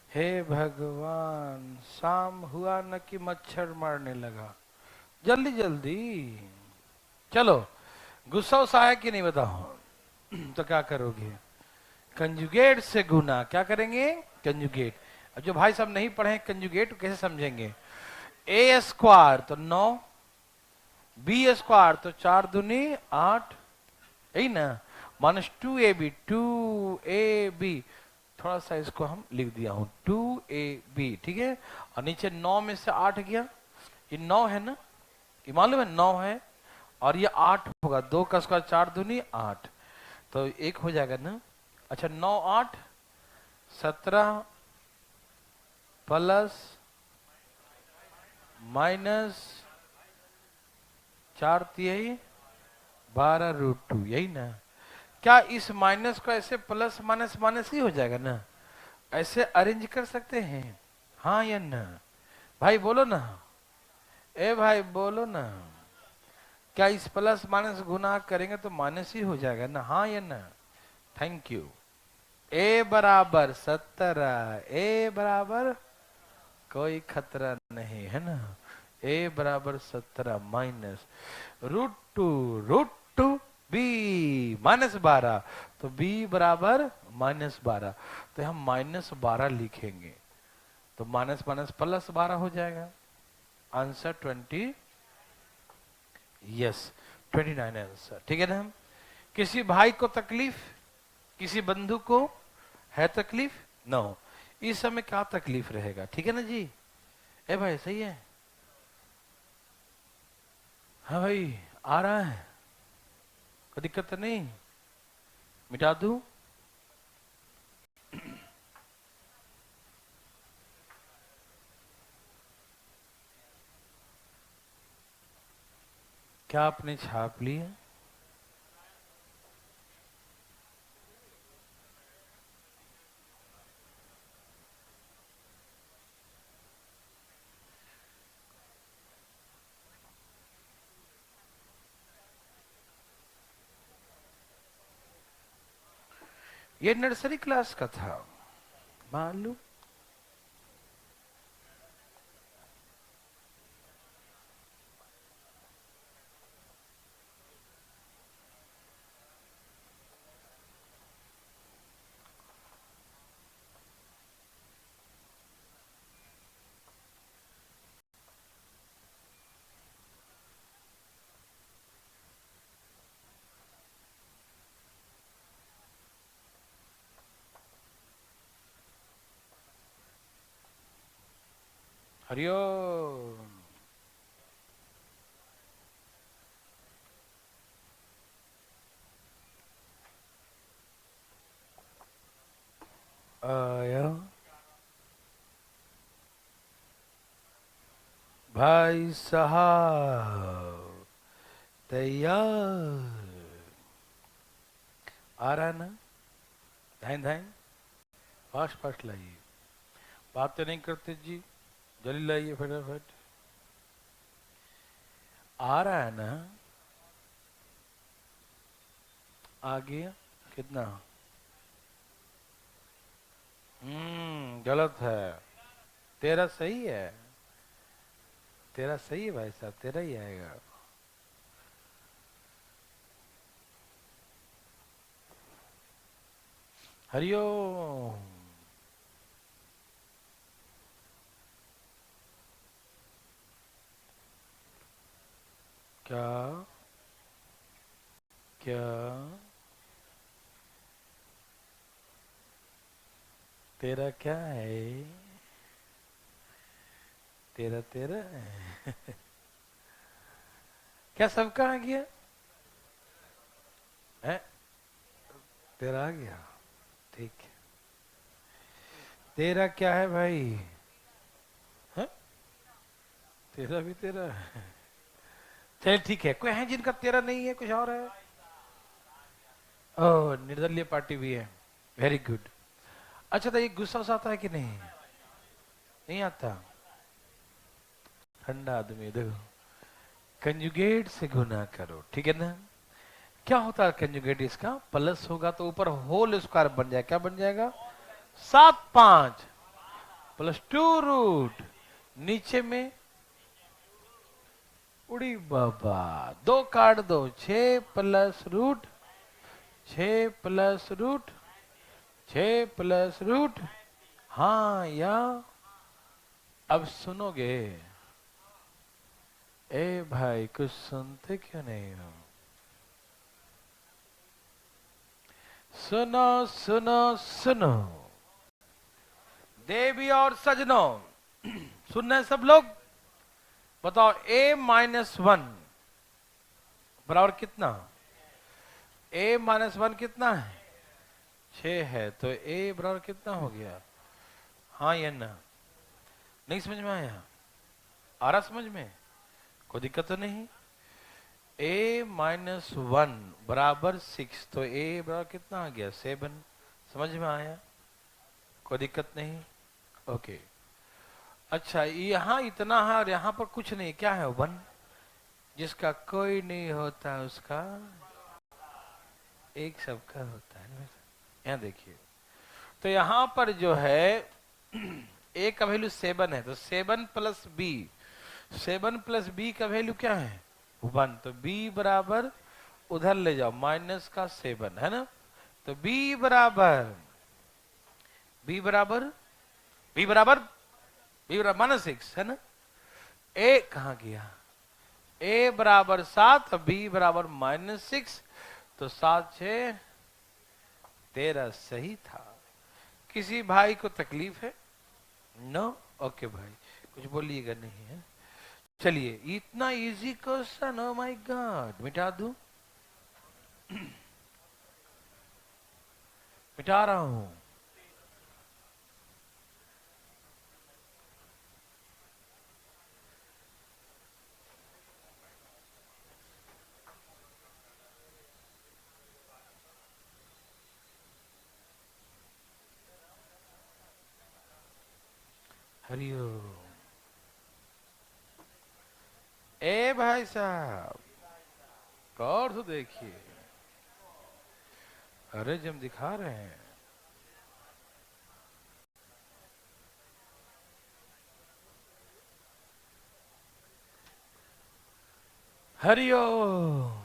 हे भगवान, शाम हुआ न कि मच्छर मारने लगा। जल्दी जल्दी चलो। गुस्सा उस्सा है कि नहीं बताओ? तो क्या करोगे? कंजुगेट से गुना। क्या करेंगे? कंजुगेट। अब जो भाई साहब नहीं पढ़े कंजुगेट कैसे समझेंगे? ए स्क्वायर तो 9, बी स्क्वायर तो 4 दूनी 8, यही ना, -2ab, 2ab। थोड़ा सा इसको हम लिख दिया हूं 2ab, ठीक है। और नीचे 9 में से 8 गया, ये 9 है ना, ये मालूम है 9 है, और ये 8 होगा, 2 का स्क्वायर 4 दूनी 8, तो एक हो जाएगा ना। अच्छा 9 8 17 प्लस माइनस 4 तिहाई 12√2, यही ना। क्या इस माइनस को ऐसे प्लस माइनस माइनस ही हो जाएगा ना? ऐसे अरेंज कर सकते हैं, हाँ या ना? भाई बोलो ना, ए भाई बोलो ना। क्या इस प्लस माइनस गुना करेंगे तो माइनस ही हो जाएगा ना, हाँ या ना? Thank you. ए बराबर 17, ए बराबर कोई खतरा नहीं है ना। ए बराबर 17 माइनस √2, बी -12, तो बी बराबर -12, तो हम -12 लिखेंगे, तो माइनस माइनस +12 हो जाएगा। आंसर 20, यस 29 आंसर, ठीक है ना। किसी भाई को तकलीफ, किसी बंधु को है तकलीफ, नो, इस समय क्या तकलीफ रहेगा, ठीक है ना जी? ए भाई सही है? हाँ भाई आ रहा है, कोई दिक्कत तो नहीं? मिटा दूं? क्या आपने छाप लिया? ये नर्सरी क्लास का था मालूम। हरिओम। आया भाई साहब, तैयार? आ रहा है ना? धाइन धाइन फास्ट फास्ट लाइए, बात तो नहीं करते जी, जल्दी लाइए फटाफट। आ रहा है ना? आ गया कितना? गलत है, तेरा सही है, तेरा सही है भाई साहब, तेरा ही आएगा। हरिओम। क्या क्या? तेरा क्या है? तेरा तेरा है। क्या सबका आ गया है? तेरा आ गया, ठीक है। तेरा क्या है भाई? है? तेरा भी तेरा है। चल ठीक है, कोई है जिनका तेरा नहीं है, कुछ और है? ओह निर्दलीय पार्टी भी है, वेरी गुड। अच्छा तो ये गुस्सा आता है कि नहीं? नहीं आता? ठंडा आदमी है, देखो कंजुगेट से गुना करो, ठीक है ना। क्या होता है कंजुगेट इसका, प्लस होगा तो ऊपर होल स्क्वायर बन जाएगा, क्या बन जाएगा 7 5 प्लस 2 रूट, नीचे में उड़ी बाबा 2 काट दो, 6 plus root 6 plus root 6 plus root, हाँ या अब सुनोगे। ए भाई कुछ सुनते क्यों नहीं हो, सुनो सुनो सुनो देवी और सजनों, सुन रहे सब लोग, बताओ a-1 बराबर कितना, a-1 कितना है 6 है, तो a बराबर कितना हो गया, हाँ या ना, नहीं समझ में आया, आ रहा समझ में, कोई दिक्कत तो नहीं। a-1 बराबर 6, तो a बराबर कितना आ गया 7, समझ में आया, कोई दिक्कत नहीं, ओके। अच्छा यहाँ इतना है और यहाँ पर कुछ नहीं, क्या है 1, जिसका कोई नहीं होता उसका एक सबका होता है, यहाँ देखिए। तो यहाँ पर जो है a का वैल्यू 7 है, तो 7 प्लस बी, 7 प्लस बी का वैल्यू क्या है 1, तो b बराबर उधर ले जाओ माइनस का 7 है ना, तो b बराबर b बराबर b बराबर b बराबर -6 है ना, a कहाँ गया, a बराबर 7 और b बराबर -6, तो 7 6 13 सही था। किसी भाई को तकलीफ है, नो, ओके भाई कुछ बोलिएगा नहीं है। चलिए इतना easy question, oh my God, मिटा दूं, मिटा रहा हूं। हरिओम। ए भाई साहब गौर से देखिए, अरे जब दिखा रहे हैं, हरिओम।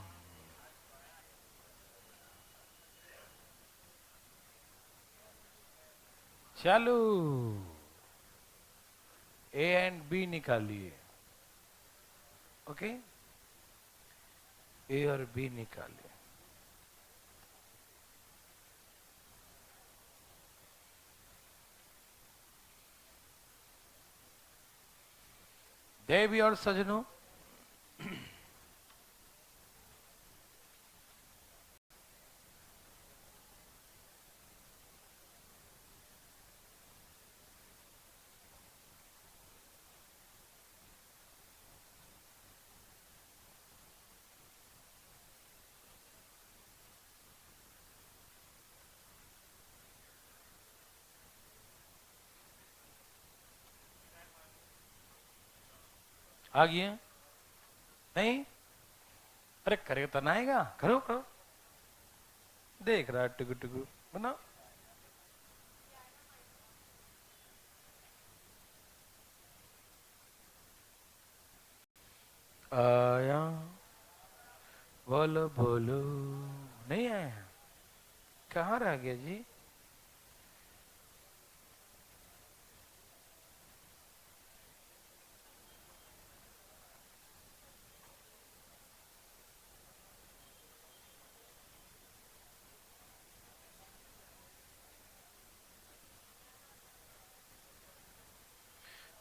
चलो ए एंड बी निकालिए, ओके, ए और बी निकालिए। देवी और सजनों, आ गया नहीं, अरे करेगा तो ना आएगा, करो करो, देख रहा टुकु टुकु बना, आया, बोलो बोलो, नहीं आया, कहाँ रह गया जी,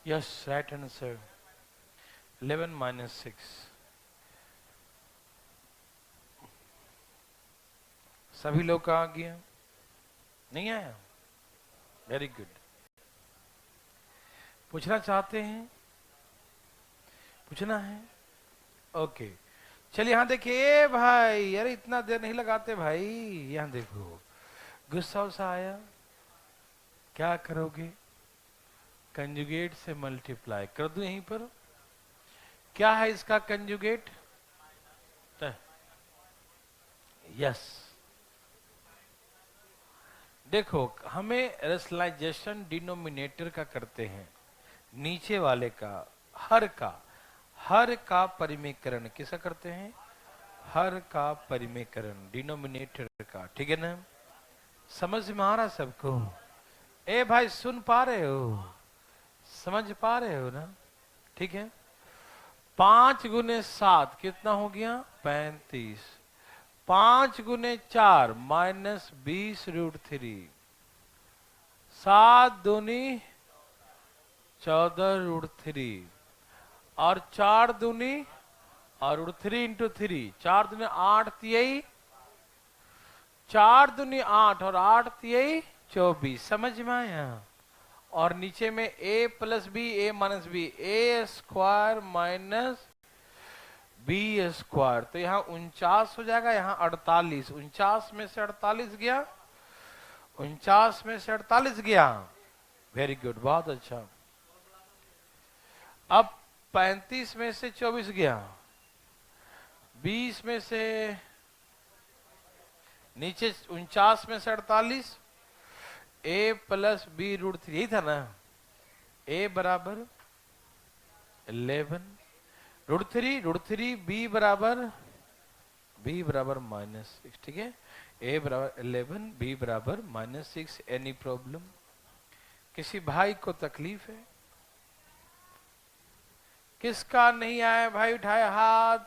यस राइट आंसर 11 - 6, सभी लोग कहाँ गया, नहीं आया, वेरी गुड। पूछना चाहते हैं, पूछना है, ओके। चलिए यहाँ देखिए भाई, अरे इतना देर नहीं लगाते भाई, यहाँ देखो गुस्सा उसा आया, क्या करोगे, कंजुगेट से मल्टीप्लाई कर दो यहीं पर, क्या है इसका कंजुगेट? यस। देखो, हमें रेशनलाइजेशन डिनोमिनेटर का करते हैं, नीचे वाले का, हर का परिमेयकरण किसका करते हैं? हर का परिमेयकरण, डिनोमिनेटर का, ठीक है ना? समझ में आ रहा सबको? ए भाई सुन पा रहे हो? समझ पा रहे हो ना? ठीक है। 5 गुने 7 कितना हो गया? 35। 5 गुने 4 -20√3। 7 दूनी 14√3 और 4 दूनी और √3 × 3, 4 दूनी 8 तियई, 4 दूनी 8 और 8 तियई 24। समझ में आया? और नीचे में a + b a - b, a² - b², तो यहाँ 49 हो जाएगा, यहाँ 48। 49 में से 48 गया, 49 में से 48 गया। वेरी गुड, बहुत अच्छा। अब 35 में से 24 गया, 20 में से, नीचे 49 में से 48, a + b√3, यही था ना? a बराबर 11 √3, b बराबर -6, ठीक है? a बराबर 11, b बराबर -6। Any problem? किसी भाई को तकलीफ है? किसका नहीं आया भाई? उठाए हाथ।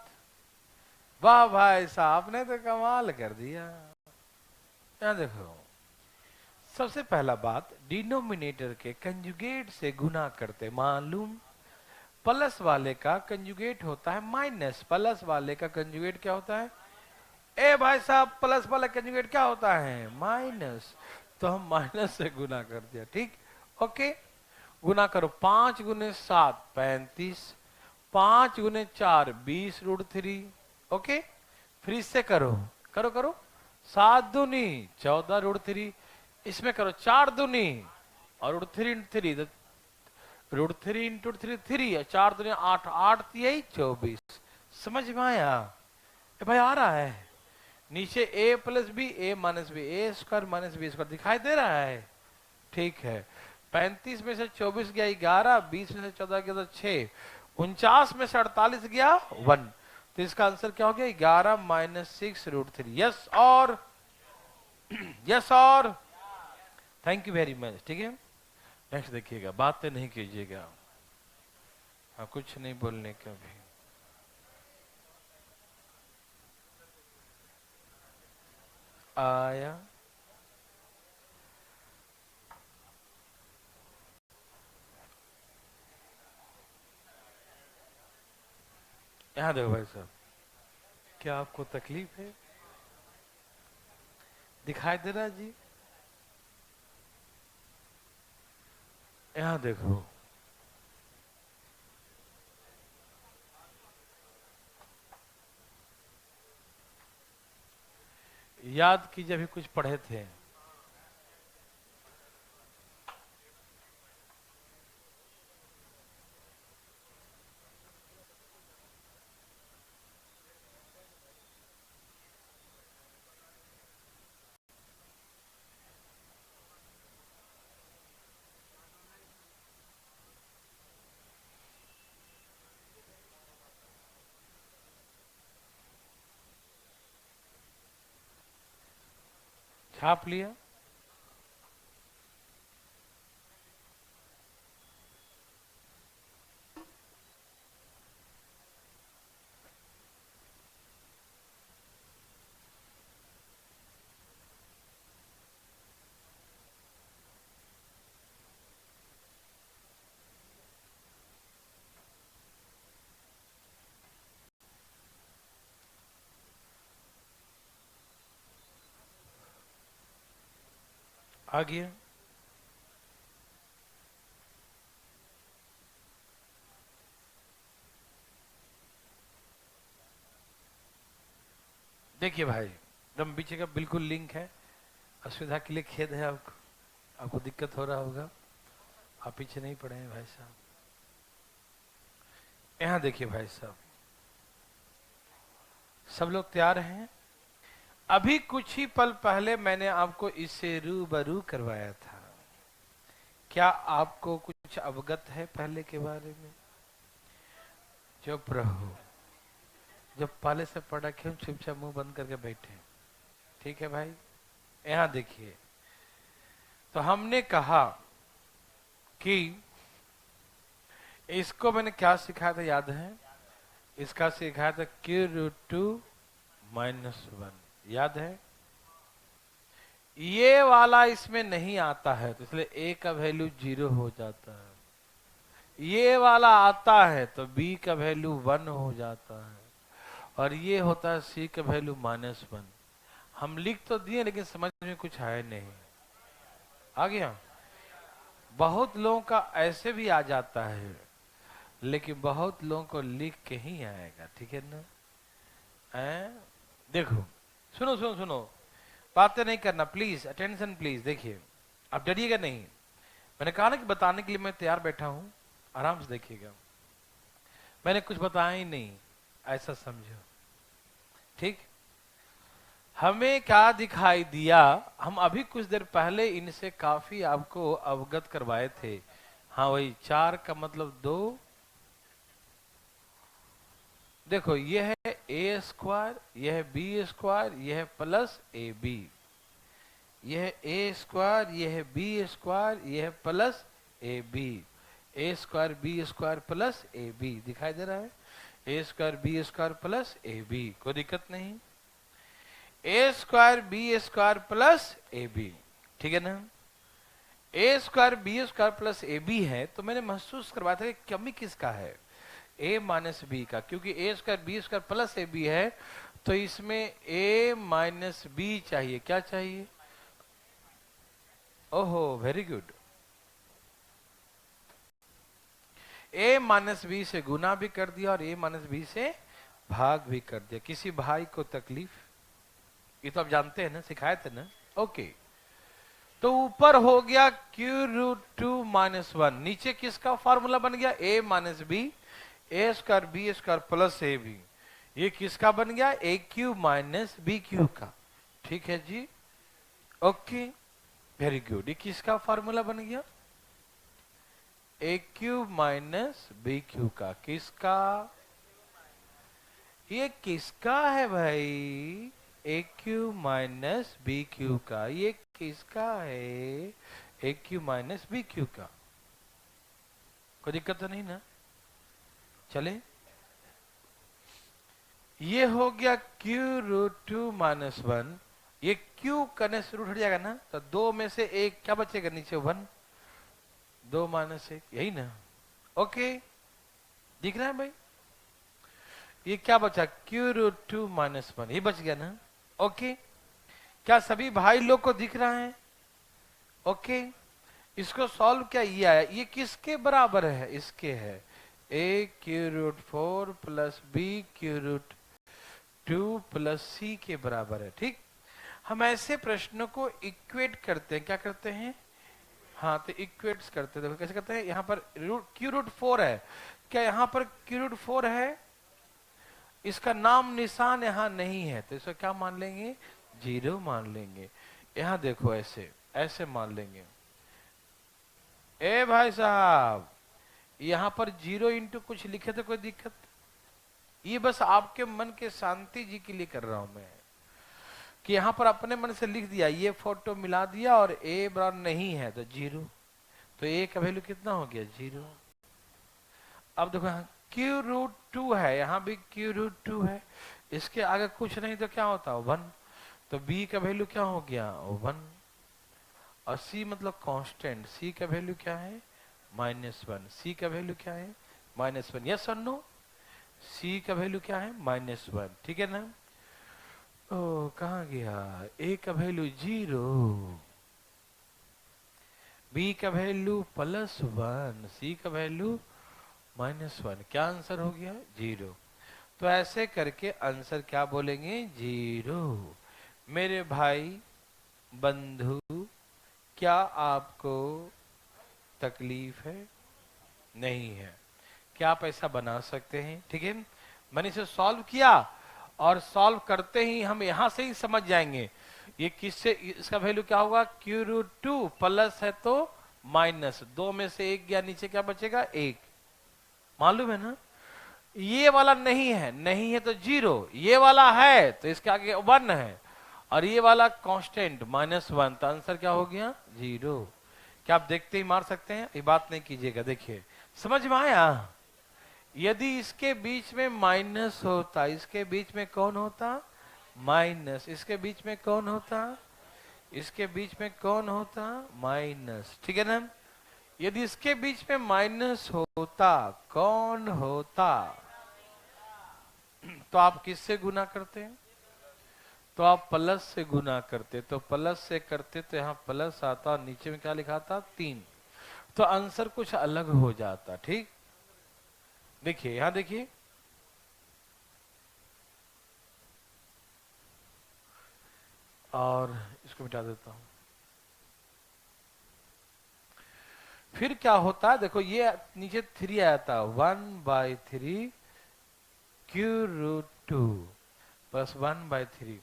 वाह भाई साहब ने तो कमाल कर दिया। यहां देखो, सबसे पहला बात, डिनोमिनेटर के कंजुगेट से गुना करते मालूम। प्लस वाले का कंजुगेट होता है माइनस, प्लस वाले का कंजुगेट क्या होता है? ए भाई साहब, प्लस वाला कंजुगेट क्या होता है? माइनस। तो हम माइनस से गुना कर दिया, ठीक? ओके, गुना करो। 5 गुने 7 35, 5 गुने 4 20√3। ओके, फिर इससे करो, करो करो। 7 दूनी 14√3, इसमें करो 4 दूनी और √3 × 3, तो √3 × 3, 4 दूनी 8, 8 तियई 24। समझ में आया? भाई आ रहा है? नीचे a + b a - b, a² - b² दिखाई दे रहा है? ठीक है। 35 में से 24 गया 11, 20 में से 14 गया तो 6, 49 में से 48 गया 1। तो इसका आंसर क्या हो गया? 11 - 6√3। यस और यस और थैंक यू वेरी मच। ठीक है, नेक्स्ट देखिएगा, बातें नहीं कीजिएगा। हाँ, कुछ नहीं बोलने का भी। आया यहाँ देखो भाई साहब, क्या आपको तकलीफ है? दिखाई दे रहा है जी? यहाँ देखो, याद कीजिए अभी कुछ पढ़े थे। छाप लिया? आ गया? देखिए भाई, एकदम पीछे का बिल्कुल लिंक है। असुविधा के लिए खेद है आपको, आपको दिक्कत हो रहा होगा। आप पीछे नहीं पड़े हैं भाई साहब। यहां देखिए भाई साहब, सब लोग तैयार हैं? अभी कुछ ही पल पहले मैंने आपको इससे रूबरू करवाया था। क्या आपको कुछ अवगत है पहले के बारे में? चुप रहो, जब पहले से पढ़ा क्यों चुपचाप मुंह बंद करके बैठे? ठीक है भाई, यहां देखिए, तो हमने कहा कि इसको मैंने क्या सिखाया था याद है? इसका सिखाया था Q√2 - 1, याद है? ये वाला इसमें नहीं आता है तो इसलिए a का वैल्यू 0 हो जाता है। ये वाला आता है तो b का वैल्यू 1 हो जाता है, और ये होता है c का वैल्यू -1। हम लिख तो दिए लेकिन समझ में कुछ आया नहीं। आ गया? बहुत लोगों का ऐसे भी आ जाता है, लेकिन बहुत लोगों को लिख के ही आएगा। ठीक है ना? देखो, सुनो सुनो सुनो, बातें नहीं करना प्लीज, अटेंशन प्लीज। देखिए, आप डरिएगा नहीं, मैंने कहा ना कि बताने के लिए मैं तैयार बैठा हूं, आराम से देखिएगा। मैंने कुछ बताया ही नहीं, ऐसा समझो। ठीक? हमें क्या दिखाई दिया? हम अभी कुछ देर पहले इनसे काफी आपको अवगत करवाए थे। हाँ, वही 4 का मतलब 2। देखो, यह है a², यह है b², यह है प्लस ab। यह है a², यह है b², यह है plus ab। a² b² plus ab दिखाई दे रहा है? a² b² प्लस ab, कोई दिक्कत नहीं। a² b² प्लस ab, ठीक है ना? a² b² प्लस ab है, तो मैंने महसूस करवाया था कि कमी किसका है? a माइनस बी का, क्योंकि a² b² प्लस ab है, तो इसमें a माइनस बी चाहिए। क्या चाहिए? ओहो, very good. a minus b से गुना भी कर दिया और a माइनस बी से भाग भी कर दिया। किसी भाई को तकलीफ? ये तो आप जानते हैं ना, सिखाए थे ना? ओके, तो ऊपर हो गया Q√2 - 1। नीचे किसका फॉर्मूला बन गया? a minus b, a² b² plus ab। ये किसका बन गया? AQ माइनस BQ का। ठीक है जी, ओके, वेरी गुड। ये किसका फॉर्मूला बन गया? AQ माइनस BQ का। किसका? ये किसका है भाई? AQ माइनस BQ का। ये किसका है? AQ माइनस BQ का। कोई दिक्कत तो नहीं ना? चले, ये हो गया Q√2 - 1। ये Q करने से रूट हट जाएगा ना, तो 2 में से 1 क्या बचेगा नीचे? 1। 2 माइनस 1, यही ना? ओके, दिख रहा है भाई? ये क्या बचा? Q√2 - 1, ये बच गया ना? ओके, क्या सभी भाई लोग को दिख रहा है? ओके, इसको सॉल्व क्या ये आया? ये किसके बराबर है? इसके है a⁴ plus b⁴ plus c के बराबर है। ठीक? हम ऐसे प्रश्नों को इक्वेट करते हैं। क्या करते हैं? हाँ, तो इक्वेट्स करते हैं। देखो कैसे करते हैं। यहाँ पर Q√4 है, क्या यहाँ पर Q√4 है? इसका नाम निशान यहाँ नहीं है, तो इसको क्या मान लेंगे? 0 मान लेंगे। यहाँ देखो, ऐसे ऐसे मान लेंगे। ए भाई साहब, यहाँ पर 0 इंटू कुछ लिखे तो कोई दिक्कत? ये बस आपके मन के शांति जी के लिए कर रहा हूं मैं, कि यहाँ पर अपने मन से लिख दिया, ये फोटो मिला दिया और a बराबर नहीं है तो 0, तो a का वैल्यू कितना हो गया? 0। अब देखो, यहाँ Q√2 है, यहाँ भी Q√2 है, इसके आगे कुछ नहीं तो क्या होता है? 1। तो b का वैल्यू क्या हो गया? 1। और c मतलब कांस्टेंट, c का वैल्यू क्या है? -1। c का वैल्यू क्या है? -1। यस और नो? c का वैल्यू क्या है? -1। ठीक है ना? ओ, कहाँ गया? a का वैल्यू 0, b का वैल्यू +1, c का वैल्यू -1। क्या आंसर हो गया? 0। तो ऐसे करके आंसर क्या बोलेंगे? 0। मेरे भाई बंधु, क्या आपको तकलीफ है? नहीं है। कि आप ऐसा बना सकते हैं। ठीक है, मैंने इसे सॉल्व किया और सॉल्व करते ही हम यहां से ही समझ जाएंगे ये किससे, इसका वैल्यू क्या होगा, क्यू रूट टू प्लस है तो माइनस, दो में से एक गया नीचे, क्या बचेगा, एक। मालूम है ना, ये वाला नहीं है, नहीं है तो जीरो, ये वाला है तो इसके आगे वन है, और ये वाला कांस्टेंट -1, तो आंसर क्या हो गया, जीरो। क्या आप देखते ही मार सकते हैं, ये बात नहीं कीजिएगा। देखिए समझ में आया, यदि इसके बीच में माइनस होता, इसके बीच में कौन होता, माइनस, इसके बीच में कौन होता, इसके बीच में कौन होता, माइनस। ठीक है ना, यदि इसके बीच में माइनस होता, कौन होता, तो आप किससे गुना करते हैं, तो आप प्लस से गुना करते, तो प्लस से करते तो यहाँ प्लस आता, और नीचे में क्या लिखा था, 3, तो आंसर कुछ अलग हो जाता। ठीक, देखिए यहां देखिए, और इसको मिटा देता हूं। फिर क्या होता है, देखो ये नीचे 3 आया था, 1/3 क्यू रूट टू प्लस 1/3,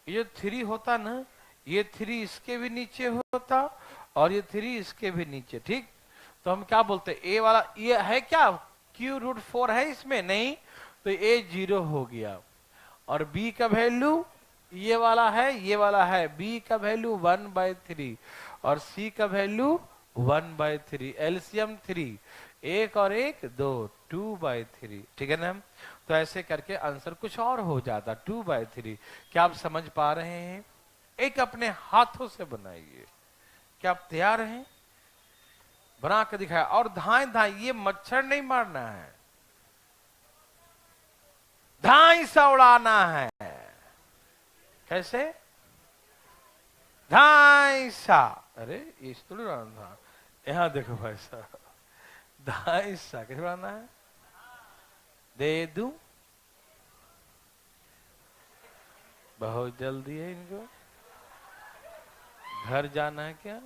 ये जो 3 होता ना, ये 3 इसके भी नीचे होता, और ये 3 इसके भी नीचे। ठीक, तो हम क्या बोलते हैं, ए वाला ये है क्या, क्यू रूट 4 है इसमें, नहीं, तो ए 0 हो गया, और बी का वैल्यू ये वाला है, ये वाला है, बी का वैल्यू 1/3 और सी का वैल्यू 1/3, एलसीएम 3, एक और एक दो, 2/3। ठीक है ना, तो ऐसे करके आंसर कुछ और हो जाता, 2/3। क्या आप समझ पा रहे हैं, एक अपने हाथों से बनाइए। क्या आप तैयार हैं, बना के दिखाया, और धाए धाए, ये मच्छर नहीं मारना है, धाई सा उड़ाना है। कैसे, धाई सा, अरे इस तो उड़ाना था, यहां देखो भाई साहब, धाई सा कैसे उड़ाना है, दे दूं, बहुत जल्दी है इनको, घर जाना है क्या,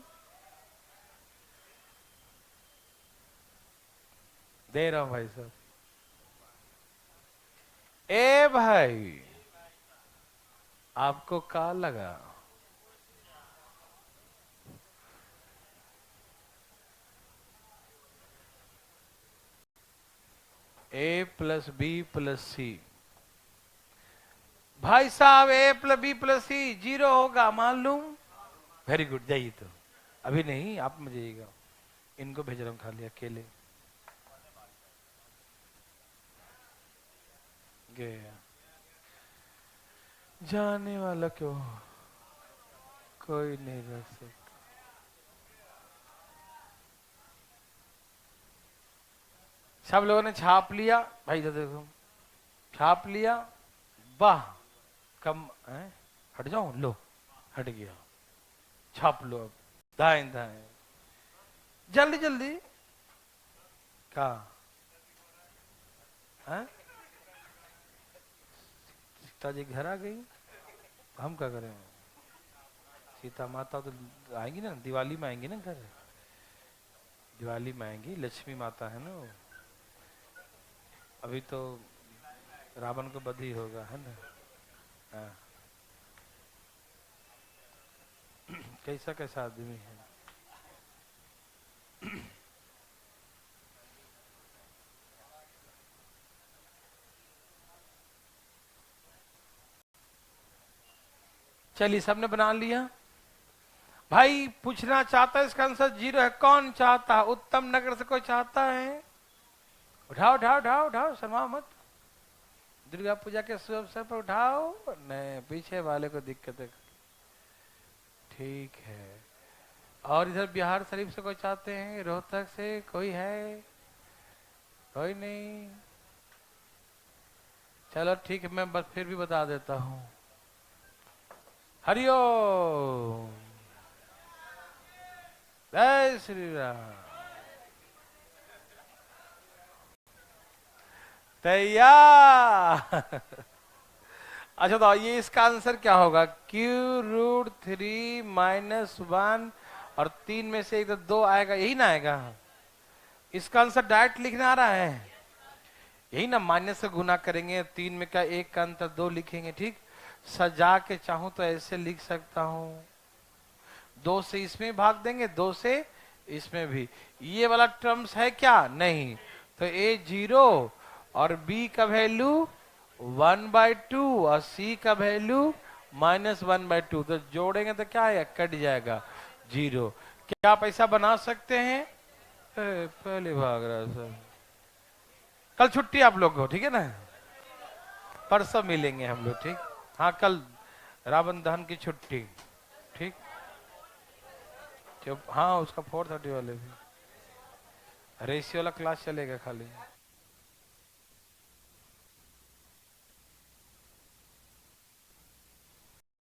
दे रहा हूं भाई साहब। ए भाई, आपको का लगा, ए प्लस बी प्लस सी, भाई साहब ए प्लस बी प्लस सी 0 होगा, मालूम, वेरी गुड, जाइए। तो अभी नहीं, आप में जाइएगा, इनको भेज रहा हूं खाली अकेले, गया जाने वाला क्यों, कोई नहीं रह सकता। सब लोगों ने छाप लिया भाई, इधर देखो, छाप लिया, वाह, कम है, हट जाऊं, लो हट गया, छाप लो अब, दाएं दाएं, जल्दी जल्दी, का है, सीता जी घर आ गई, हम क्या करें, सीता माता तो आएंगी ना, दिवाली में आएंगी ना घर, दिवाली में आएंगी, लक्ष्मी माता है ना वो, अभी तो रावण को बध ही होगा, है ना। हाँ। कैसा कैसा आदमी है, चलिए सबने बना लिया। भाई पूछना चाहता है इसका आंसर 0 है, कौन चाहता है, उत्तम नगर से कोई चाहता है, उठाओ उठाओ उठाओ उठाओ, शर्मा मत, दुर्गा पूजा के शुभ अवसर पर उठाओ, नहीं पीछे वाले को दिक्कत है। ठीक है, और इधर बिहार शरीफ से कोई चाहते हैं, रोहतक से कोई है, कोई नहीं, चलो ठीक है, मैं बस फिर भी बता देता हूं, हरिओम, जय श्री राम, तैयार। अच्छा तो ये इसका आंसर क्या होगा, क्यू रूट 3 -1, और 3 में से एक तो 2 आएगा, यही ना आएगा, इसका आंसर डायरेक्ट लिखना आ रहा है, यही ना, माइनस से गुना करेंगे, 3 में का 1 का अंतर 2 लिखेंगे, ठीक। सजा के चाहूं तो ऐसे लिख सकता हूं, 2 से इसमें भाग देंगे, 2 से इसमें भी। ये वाला टर्म्स है क्या? नहीं। तो ए 0 और बी का वैल्यू 1/2 और सी का वैल्यू -1/2, तो जोड़ेंगे तो क्या है, कट जाएगा 0। क्या आप ऐसा बना सकते हैं? पहले भाग रहा सर। कल छुट्टी आप लोग को, ठीक है ना, परसों मिलेंगे हम लोग, ठीक। हाँ कल रावण दहन की छुट्टी, ठीक। हाँ उसका 4:30 वाले भी रेशियो वाला क्लास चलेगा खाली।